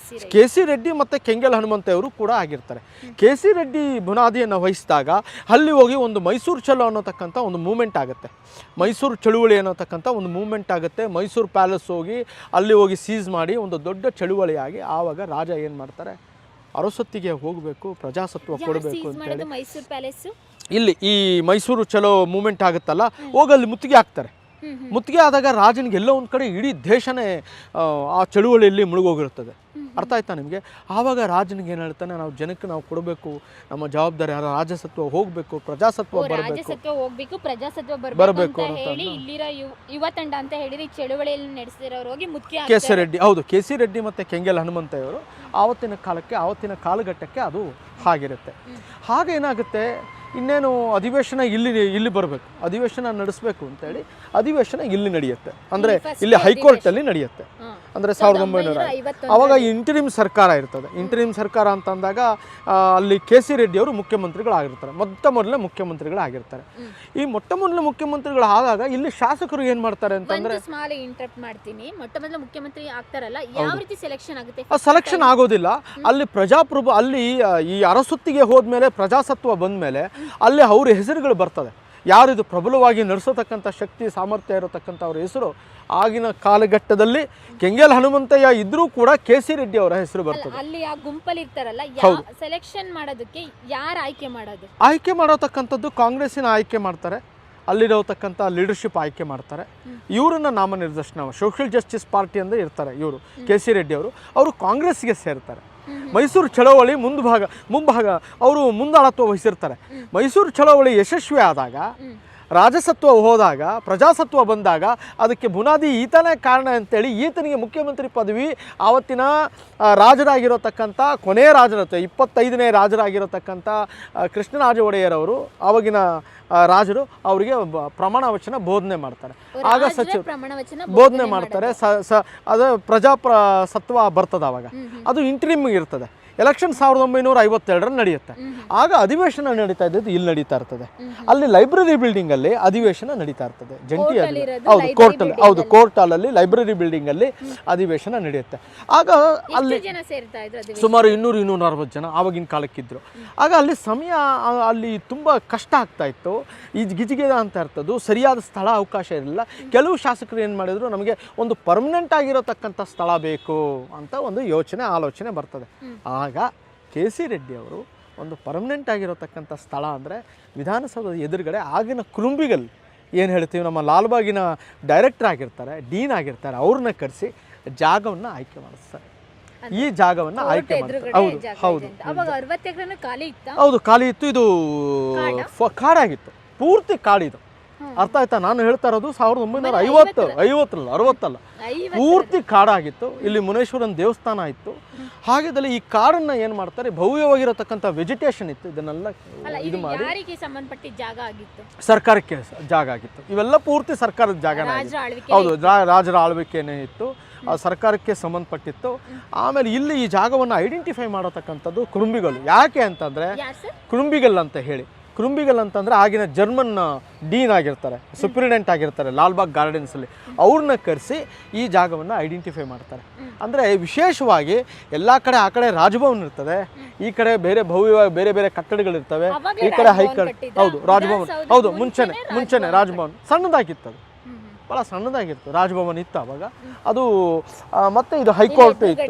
ಕೆ ಸಿ ರೆಡ್ಡಿ ಮತ್ತು ಕೆಂಗಲ್ ಹನುಮಂತಯ್ಯವರು ಕೂಡ ಆಗಿರ್ತಾರೆ. ಕೆ ಸಿ ರೆಡ್ಡಿ ಬುನಾದಿಯನ್ನು ವಹಿಸಿದಾಗ ಅಲ್ಲಿ ಹೋಗಿ ಒಂದು ಮೈಸೂರು ಚಲೋ ಅನ್ನೋತಕ್ಕಂಥ ಒಂದು ಮೂಮೆಂಟ್ ಆಗುತ್ತೆ. ಮೈಸೂರು ಚಳುವಳಿ ಅನ್ನೋತಕ್ಕಂಥ ಒಂದು ಮೂಮೆಂಟ್ ಆಗುತ್ತೆ. ಮೈಸೂರು ಪ್ಯಾಲೇಸ್ ಹೋಗಿ ಅಲ್ಲಿ ಹೋಗಿ ಸೀಸ್ ಮಾಡಿ ಒಂದು ದೊಡ್ಡ ಚಳುವಳಿಯಾಗಿ ಆವಾಗ ರಾಜ ಏನು ಮಾಡ್ತಾರೆ, ಅರಸೊತ್ತಿಗೆ ಹೋಗಬೇಕು, ಪ್ರಜಾಸತ್ವ ಕೊಡಬೇಕು ಅಂತೇಳಿ ಮೈಸೂರು ಪ್ಯಾಲೇಸ್ ಇಲ್ಲಿ ಈ ಮೈಸೂರು ಚಲೋ ಮೂಮೆಂಟ್ ಆಗುತ್ತಲ್ಲ, ಹೋಗಿ ಅಲ್ಲಿ ಮುತ್ತಿಗೆ ಹಾಕ್ತಾರೆ. ಮುತ್ತಿಗೆ ಆದಾಗ ರಾಜನಿಗೆ ಎಲ್ಲೋ ಒಂದು ಕಡೆ ಇಡೀ ದೇಶನೇ ಆ ಚಳುವಳಿಯಲ್ಲಿ ಮುಳುಗೋಗಿರ್ತದೆ. ಅರ್ಥ ಆಯ್ತಾ ನಿಮಗೆ? ಆವಾಗ ರಾಜನಿಗೆ ಏನು ಹೇಳ್ತಾನೆ, ನಾವು ಜನಕ್ಕೆ ನಾವು ಕೊಡಬೇಕು, ನಮ್ಮ ಜವಾಬ್ದಾರಿ, ರಾಜಸತ್ವ ಹೋಗಬೇಕು, ಪ್ರಜಾಸತ್ವ ಬರಬೇಕು ಅಂತ ಹೇಳಿ ಇಲ್ಲಿರೋ ಯುವ ತಂಡ ಅಂತ ಹೇಳಿದ್ರೆ ಚಳುವಳಿಯಲ್ಲಿ ನಡೆಸಿರೋರು ಹೋಗಿ ಮುಖ್ಯ ಕೆ ಸಿ ರೆಡ್ಡಿ. ಹೌದು, ಕೆ ಸಿ ರೆಡ್ಡಿ ಮತ್ತು ಕೆಂಗಲ್ ಹನುಮಂತಯ್ಯವರು ಆವತ್ತಿನ ಕಾಲಘಟ್ಟಕ್ಕೆ ಅದು ಹಾಗಿರುತ್ತೆ. ಹಾಗೇನಾಗುತ್ತೆ, ಇನ್ನೇನು ಅಧಿವೇಶನ ಇಲ್ಲಿ ಬರಬೇಕು, ಅಧಿವೇಶನ ನಡೆಸಬೇಕು ಅಂತೇಳಿ ಅಧಿವೇಶನ ಇಲ್ಲಿ ನಡೆಯುತ್ತೆ. ಅಂದರೆ ಇಲ್ಲಿ ಹೈಕೋರ್ಟಲ್ಲಿ ನಡೆಯುತ್ತೆ. ಅಂದರೆ 1950 ಆವಾಗ ಇಂಟರಿಮ್ ಸರ್ಕಾರ ಇರ್ತದೆ. ಇಂಟರಿಮ್ ಸರ್ಕಾರ ಅಂತಂದಾಗ ಅಲ್ಲಿ ಕೆ ಸಿ ರೆಡ್ಡಿ ಅವರು ಮುಖ್ಯಮಂತ್ರಿಗಳಾಗಿರ್ತಾರೆ. ಮೊದಲನೇ ಮುಖ್ಯಮಂತ್ರಿಗಳಾಗಿರ್ತಾರೆ. ಈ ಮೊದಲ ಮುಖ್ಯಮಂತ್ರಿಗಳಾದಾಗ ಇಲ್ಲಿ ಶಾಸಕರು ಏನು ಮಾಡ್ತಾರೆ ಅಂತಂದರೆ, ಇಂಟರಪ್ಟ್ ಮಾಡ್ತೀನಿ, ಮೊದಲ ಮುಖ್ಯಮಂತ್ರಿ ಆಗ್ತಾರಲ್ಲ, ಯಾವ ರೀತಿ ಸೆಲೆಕ್ಷನ್ ಆಗುತ್ತೆ? ಸೆಲೆಕ್ಷನ್ ಆಗೋದಿಲ್ಲ. ಅಲ್ಲಿ ಅಲ್ಲಿ ಈ ಅರಸೊತ್ತಿಗೆ ಹೋದ್ಮೇಲೆ, ಪ್ರಜಾಸತ್ವ ಬಂದಮೇಲೆ ಅಲ್ಲಿ ಅವ್ರ ಹೆಸರುಗಳು ಬರ್ತದೆ. ಯಾರಿದು ಪ್ರಬಲವಾಗಿ ನಡೆಸತಕ್ಕಂಥ ಶಕ್ತಿ ಸಾಮರ್ಥ್ಯ ಇರತಕ್ಕಂಥ ಅವ್ರ ಹೆಸರು ಆಗಿನ ಕಾಲಘಟ್ಟದಲ್ಲಿ ಕೆಂಗಲ್ ಹನುಮಂತಯ್ಯ ಇದ್ರೂ ಕೂಡ ಕೆ ಸಿ ರೆಡ್ಡಿ ಅವರ ಹೆಸರು ಬರ್ತದೆ. ಅಲ್ಲಿ ಆ ಗುಂಪಲ್ಲಿ ಇರ್ತಾರಲ್ಲ, ಸೆಲೆಕ್ಷನ್ ಮಾಡೋದಕ್ಕೆ ಯಾರು ಆಯ್ಕೆ ಮಾಡತಕ್ಕಂಥದ್ದು ಕಾಂಗ್ರೆಸ್ಸಿನ ಆಯ್ಕೆ ಮಾಡ್ತಾರೆ. ಅಲ್ಲಿರತಕ್ಕಂಥ ಲೀಡರ್ಶಿಪ್ ಆಯ್ಕೆ ಮಾಡ್ತಾರೆ. ಇವರನ್ನ ನಾಮನಿರ್ದೇಶನ ಸೋಷಿಯಲ್ ಜಸ್ಟಿಸ್ ಪಾರ್ಟಿ ಅಂದರೆ ಇರ್ತಾರೆ ಇವರು, ಕೆ ಸಿ ರೆಡ್ಡಿ ಅವರು ಕಾಂಗ್ರೆಸ್ಗೆ ಸೇರ್ತಾರೆ. ಮೈಸೂರು ಚಳವಳಿ ಮುಂಭಾಗ ಅವರು ಮುಂದಾಳತ್ವ ವಹಿಸಿರ್ತಾರೆ. ಮೈಸೂರು ಚಳವಳಿ ಯಶಸ್ವಿ ಆದಾಗ, ರಾಜಸತ್ವ ಹೋದಾಗ, ಪ್ರಜಾಸತ್ವ ಬಂದಾಗ ಅದಕ್ಕೆ ಬುನಾದಿ ಈತನೇ ಕಾರಣ ಅಂತೇಳಿ ಈತನಿಗೆ ಮುಖ್ಯಮಂತ್ರಿ ಪದವಿ ಆವತ್ತಿನ ರಾಜರಾಗಿರತಕ್ಕಂಥ ಕೊನೆಯ 25ನೇ ರಾಜರಾಗಿರತಕ್ಕಂಥ ಕೃಷ್ಣರಾಜ ಒಡೆಯರವರು, ಆವಾಗಿನ ರಾಜರು, ಅವರಿಗೆ ಪ್ರಮಾಣ ವಚನ ಬೋಧನೆ ಮಾಡ್ತಾರೆ. ಆಗ ಬೋಧನೆ ಮಾಡ್ತಾರೆ. ಅದು ಪ್ರಜಾಸತ್ವ ಬರ್ತದೆ. ಆವಾಗ ಅದು ಇಂಟ್ರಿಮ್ ಇರ್ತದೆ. ಎಲೆಕ್ಷನ್ 1952ರಲ್ಲಿ ನಡೆಯುತ್ತೆ. ಆಗ ಅಧಿವೇಶನ ನಡೀತಾ ಇದ್ದದ್ದು ಇಲ್ಲಿ ನಡೀತಾ ಇರ್ತದೆ. ಅಲ್ಲಿ ಲೈಬ್ರರಿ ಬಿಲ್ಡಿಂಗ್ ಅಲ್ಲಿ ಅಧಿವೇಶನ ನಡೀತಾ ಇರ್ತದೆ. ಜಂಟಿ ಕೋರ್ಟ್ ಹಾಲಲ್ಲಿ ಲೈಬ್ರರಿ ಬಿಲ್ಡಿಂಗ್ ಅಲ್ಲಿ ಅಧಿವೇಶನ ನಡೆಯುತ್ತೆ. ಆಗ ಅಲ್ಲಿ ಸುಮಾರು 200-240 ಜನ ಆವಾಗಿನ ಕಾಲಕ್ಕಿದ್ರು. ಆಗ ಅಲ್ಲಿ ಸಮಯ ಅಲ್ಲಿ ತುಂಬ ಕಷ್ಟ ಆಗ್ತಾ ಇತ್ತು. ಗಿಜಿಗೆ ಅಂತ ಇರ್ತದ್ದು, ಸರಿಯಾದ ಸ್ಥಳ ಅವಕಾಶ ಇರಲಿಲ್ಲ. ಕೆಲವು ಶಾಸಕರು ಏನು ಮಾಡಿದ್ರು, ನಮಗೆ ಒಂದು ಪರ್ಮನೆಂಟ್ ಆಗಿರತಕ್ಕಂಥ ಸ್ಥಳ ಬೇಕು ಅಂತ ಒಂದು ಆಲೋಚನೆ ಬರ್ತದೆ. ಆಗ ಕೆ ಸಿ ರೆಡ್ಡಿ ಅವರು ಒಂದು ಪರ್ಮನೆಂಟ್ ಆಗಿರತಕ್ಕಂಥ ಸ್ಥಳ ಅಂದರೆ ವಿಧಾನಸೌಧದ ಎದುರುಗಡೆ ಆಗಿನ ಕುರುಂಬಿಗಲ್ ಏನು ಹೇಳ್ತೀವಿ, ನಮ್ಮ ಲಾಲ್ಬಾಗಿನ ಡೈರೆಕ್ಟರ್ ಆಗಿರ್ತಾರೆ, ಡೀನ್ ಆಗಿರ್ತಾರೆ, ಅವ್ರನ್ನ ಕರೆಸಿ ಜಾಗವನ್ನು ಆಯ್ಕೆ ಮಾಡಿಸ್ತಾರೆ. ಈ ಜಾಗವನ್ನು ಆಯ್ಕೆ ಮಾಡ್ತಾರೆ. ಹೌದು, ಖಾಲಿ ಇತ್ತು. ಇದು ಕಾಡಾಗಿತ್ತು, ಪೂರ್ತಿ ಕಾಡಿದು. ಅರ್ಥ ಆಯ್ತಾ? ನಾನು ಹೇಳ್ತಾ ಇರೋದು 1960 ಪೂರ್ತಿ ಕಾಡಾಗಿತ್ತು. ಇಲ್ಲಿ ಮುನೇಶ್ವರನ ದೇವಸ್ಥಾನ ಇತ್ತು. ಹಾಗಿದ್ದಲ್ಲಿ ಈ ಕಾಡನ್ನ ಏನು ಮಾಡ್ತಾರೆ, ಭವ್ಯವಾಗಿರತಕ್ಕಂಥ ವೆಜಿಟೇಷನ್ ಇತ್ತು. ಇದನ್ನೆಲ್ಲ ಇದು ಮಾಡಿ ಸರ್ಕಾರಕ್ಕೆ ಜಾಗ ಆಗಿತ್ತು. ಇವೆಲ್ಲ ಪೂರ್ತಿ ಸರ್ಕಾರದ ಜಾಗನೇ ಆಗಿತ್ತು. ಹೌದು, ರಾಜರ ಆಳ್ವಿಕೆನೇ ಇತ್ತು, ಸರ್ಕಾರಕ್ಕೆ ಸಂಬಂಧಪಟ್ಟಿತ್ತು. ಆಮೇಲೆ ಇಲ್ಲಿ ಈ ಜಾಗವನ್ನು ಐಡೆಂಟಿಫೈ ಮಾಡತಕ್ಕಂಥದ್ದು ಕುರುಂಬಿಗಳು. ಯಾಕೆ ಅಂತಂದರೆ, ಕುರುಂಬಿಗಲ್ ಅಂತ ಹೇಳಿ, ಕುರುಂಬಿಗಲ್ ಅಂತಂದರೆ ಆಗಿನ ಜರ್ಮನ್ ಡೀನ್ ಆಗಿರ್ತಾರೆ, ಸುಪ್ರಿಡೆಂಟ್ ಆಗಿರ್ತಾರೆ ಲಾಲ್ಬಾಗ್ ಗಾರ್ಡನ್ಸಲ್ಲಿ, ಅವ್ರನ್ನ ಕರೆಸಿ ಈ ಜಾಗವನ್ನು ಐಡೆಂಟಿಫೈ ಮಾಡ್ತಾರೆ. ಅಂದರೆ ವಿಶೇಷವಾಗಿ ಎಲ್ಲ ಕಡೆ, ಆ ಕಡೆ ರಾಜಭವನ ಇರ್ತದೆ, ಈ ಕಡೆ ಬೇರೆ ಬೇರೆ ಕಟ್ಟಡಗಳಿರ್ತವೆ, ಈ ಕಡೆ ಹೈಕೋರ್ಟ್. ಹೌದು, ರಾಜಭವನ. ಹೌದು, ಮುಂಚೆನೆ ರಾಜಭವನ ಸಣ್ಣದಾಗಿತ್ತು. ಅದು ಭಾಳ ಸಣ್ಣದಾಗಿತ್ತು, ರಾಜಭವನ ಇತ್ತು ಆವಾಗ. ಅದು ಮತ್ತೆ ಇದು ಹೈಕೋರ್ಟ್ ಇತ್ತು.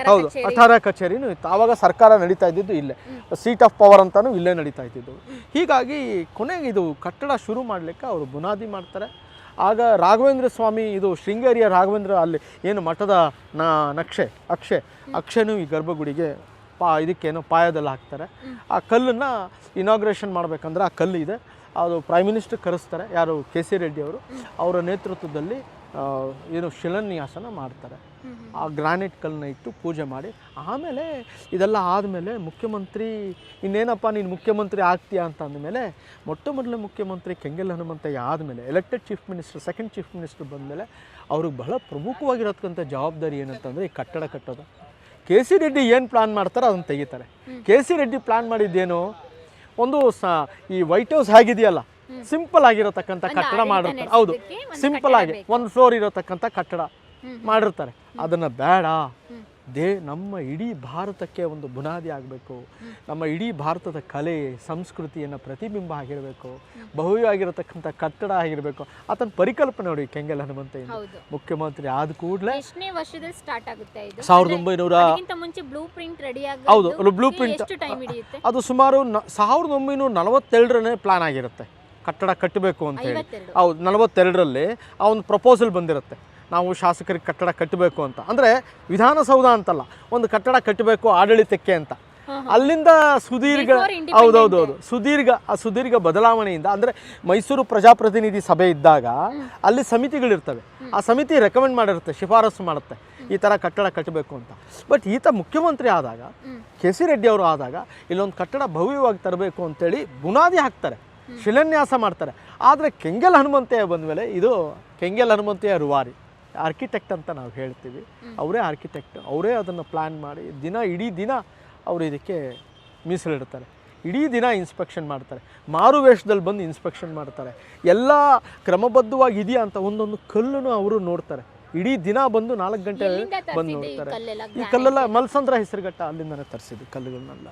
ಹೌದು, ಅಠಾರ ಕಚೇರಿನೂ ಇತ್ತು. ಆವಾಗ ಸರ್ಕಾರ ನಡೀತಾ ಇದ್ದಿದ್ದು ಇಲ್ಲೇ, ಸೀಟ್ ಆಫ್ ಪವರ್ ಅಂತಾನು ಇಲ್ಲೇ ನಡೀತಾ ಇದ್ದಿದ್ದು. ಹೀಗಾಗಿ ಕೊನೆಗೆ ಇದು ಕಟ್ಟಡ ಶುರು ಮಾಡಲಿಕ್ಕೆ ಅವರು ಬುನಾದಿ ಮಾಡ್ತಾರೆ. ಆಗ ರಾಘವೇಂದ್ರ ಸ್ವಾಮಿ, ಇದು ಶೃಂಗೇರಿಯ ರಾಘವೇಂದ್ರ, ಅಲ್ಲಿ ಏನು ಮಠದ ಅಕ್ಷೆನೂ ಈ ಗರ್ಭಗುಡಿಗೆ ಇದಕ್ಕೇನೋ ಪಾಯದಲ್ಲಿ ಹಾಕ್ತಾರೆ. ಆ ಕಲ್ಲನ್ನು ಇನಾಗ್ರೇಷನ್ ಮಾಡಬೇಕಂದ್ರೆ ಆ ಕಲ್ಲು ಇದೆ, ಅದು ಪ್ರೈಮ್ ಮಿನಿಸ್ಟರ್ ಕರೆಸ್ತಾರೆ, ಯಾರು ಕೆ ಸಿ ರೆಡ್ಡಿ ಅವರು, ಅವರ ನೇತೃತ್ವದಲ್ಲಿ ಏನು ಶಿಲಾನ್ಯಾಸನ ಮಾಡ್ತಾರೆ. ಆ ಗ್ರಾನೈಟ್ ಕಲ್ಲನ್ನ ಇಟ್ಟು ಪೂಜೆ ಮಾಡಿ ಆಮೇಲೆ ಇದೆಲ್ಲ ಆದಮೇಲೆ ಮುಖ್ಯಮಂತ್ರಿ ಇನ್ನೇನಪ್ಪ ನೀನು ಮುಖ್ಯಮಂತ್ರಿ ಆಗ್ತೀಯಾ ಅಂತ ಅಂದಮೇಲೆ ಮೊಟ್ಟ ಮೊದಲ ಮುಖ್ಯಮಂತ್ರಿ ಕೆಂಗಲ್ ಹನುಮಂತಯ್ಯ ಆದಮೇಲೆ elected chief minister, second chief minister ಬಂದಮೇಲೆ ಅವ್ರಿಗೆ ಬಹಳ ಪ್ರಮುಖವಾಗಿರತಕ್ಕಂಥ ಜವಾಬ್ದಾರಿ ಏನಂತಂದರೆ ಈ ಕಟ್ಟಡ ಕಟ್ಟೋದು. ಕೆ ಸಿ ರೆಡ್ಡಿ ಏನು ಪ್ಲ್ಯಾನ್ ಮಾಡ್ತಾರೋ ಅದನ್ನು ತೆಗಿತಾರೆ. ಕೆ ಸಿ ರೆಡ್ಡಿ ಪ್ಲ್ಯಾನ್ ಮಾಡಿದ್ದೇನು, ಒಂದು ಈ ವೈಟ್ ಹೌಸ್ ಹೇಗಿದೆಯಲ್ಲ ಸಿಂಪಲ್ ಆಗಿರತಕ್ಕಂಥ ಕಟ್ಟಡ ಮಾಡಿರ್ತಾರೆ. ಹೌದು, ಸಿಂಪಲ್ ಆಗಿ 1 ಫ್ಲೋರ್ ಇರತಕ್ಕಂಥ ಕಟ್ಟಡ ಮಾಡಿರ್ತಾರೆ. ಅದನ್ನು ಬೇಡ, ನಮ್ಮ ಇಡೀ ಭಾರತಕ್ಕೆ ಒಂದು ಬುನಾದಿ ಆಗಬೇಕು, ನಮ್ಮ ಇಡೀ ಭಾರತದ ಕಲೆ ಸಂಸ್ಕೃತಿಯನ್ನು ಪ್ರತಿಬಿಂಬ ಆಗಿರಬೇಕು, ಭವ್ಯವಾಗಿರತಕ್ಕಂಥ ಕಟ್ಟಡ ಆಗಿರಬೇಕು. ಆತನ ಪರಿಕಲ್ಪನೆ ನೋಡಿ ಕೆಂಗಲ್ ಹನುಮಂತಯ್ಯ ಮುಖ್ಯಮಂತ್ರಿ ಆದ ಕೂಡಲೇ ಎಷ್ಟನೇ ವರ್ಷದಲ್ಲಿ ಸ್ಟಾರ್ಟ್ ಆಗುತ್ತೆ ಇದು? 1900 ಅದಕ್ಕಿಂತ ಮುಂಚೆ ಬ್ಲೂ ಪ್ರಿಂಟ್ ರೆಡಿ ಆಗೋದು ಹೌದು, ಬ್ಲೂ ಪ್ರಿಂಟ್ ಎಷ್ಟು ಟೈಮ್ ಹಿಡಿಯುತ್ತೆ? ಅದು ಸುಮಾರು 1942 ಪ್ಲಾನ್ ಆಗಿರುತ್ತೆ ಕಟ್ಟಡ ಕಟ್ಟಬೇಕು ಅಂತ ಹೇಳಿ. ಹೌದು, 42ರಲ್ಲಿ ಆ ಒಂದು ಪ್ರಪೋಸಲ್ ಬಂದಿರುತ್ತೆ, ನಾವು ಶಾಸಕರಿಗೆ ಕಟ್ಟಡ ಕಟ್ಟಬೇಕು ಅಂತ. ಅಂದರೆ ವಿಧಾನಸೌಧ ಅಂತಲ್ಲ, ಒಂದು ಕಟ್ಟಡ ಕಟ್ಟಬೇಕು ಆಡಳಿತಕ್ಕೆ ಅಂತ. ಅಲ್ಲಿಂದ ಸುದೀರ್ಘ ಸುದೀರ್ಘ ಬದಲಾವಣೆಯಿಂದ, ಅಂದರೆ ಮೈಸೂರು ಪ್ರಜಾಪ್ರತಿನಿಧಿ ಸಭೆ ಇದ್ದಾಗ ಅಲ್ಲಿ ಸಮಿತಿಗಳಿರ್ತವೆ, ಆ ಸಮಿತಿ ರೆಕಮೆಂಡ್ ಮಾಡಿರುತ್ತೆ, ಶಿಫಾರಸು ಮಾಡುತ್ತೆ ಈ ಥರ ಕಟ್ಟಡ ಕಟ್ಟಬೇಕು ಅಂತ. ಬಟ್ ಈತ ಮುಖ್ಯಮಂತ್ರಿ ಆದಾಗ, ಕೆ ಸಿ ರೆಡ್ಡಿ ಅವರು ಆದಾಗ ಇಲ್ಲೊಂದು ಕಟ್ಟಡ ಭವ್ಯವಾಗಿ ತರಬೇಕು ಅಂತೇಳಿ ಬುನಾದಿ ಹಾಕ್ತಾರೆ, ಶಿಲಾನ್ಯಾಸ ಮಾಡ್ತಾರೆ. ಆದರೆ ಕೆಂಗಲ್ ಹನುಮಂತಯ್ಯ ಬಂದಮೇಲೆ ಇದು ಕೆಂಗಲ್ ಹನುಮಂತಯ್ಯ ರೂವಾರಿ ಆರ್ಕಿಟೆಕ್ಟ್ ಅಂತ ನಾವು ಹೇಳ್ತೀವಿ. ಅವರೇ ಆರ್ಕಿಟೆಕ್ಟ್, ಅವರೇ ಅದನ್ನು ಪ್ಲ್ಯಾನ್ ಮಾಡಿ ಇಡೀ ದಿನ ಅವರು ಇದಕ್ಕೆ ಮೀಸಲಿಡ್ತಾರೆ. ಇಡೀ ದಿನ ಇನ್ಸ್ಪೆಕ್ಷನ್ ಮಾಡ್ತಾರೆ, ಮಾರುವೇಷದಲ್ಲಿ ಬಂದು ಇನ್ಸ್ಪೆಕ್ಷನ್ ಮಾಡ್ತಾರೆ. ಎಲ್ಲ ಕ್ರಮಬದ್ಧವಾಗಿ ಇದೆಯಾ ಅಂತ ಒಂದೊಂದು ಕಲ್ಲನ್ನು ಅವರು ನೋಡ್ತಾರೆ. ಇಡೀ ದಿನ ಬಂದು 4 ಗಂಟೆ ಬಂದು ನೋಡ್ತಾರೆ. ಈ ಕಲ್ಲೆಲ್ಲ ಮಲ್ಸಂದ್ರ ಹೆಸರುಘಟ್ಟ, ಅಲ್ಲಿಂದನೇ ತರಿಸಿದ್ದು ಕಲ್ಲುಗಳನ್ನೆಲ್ಲ.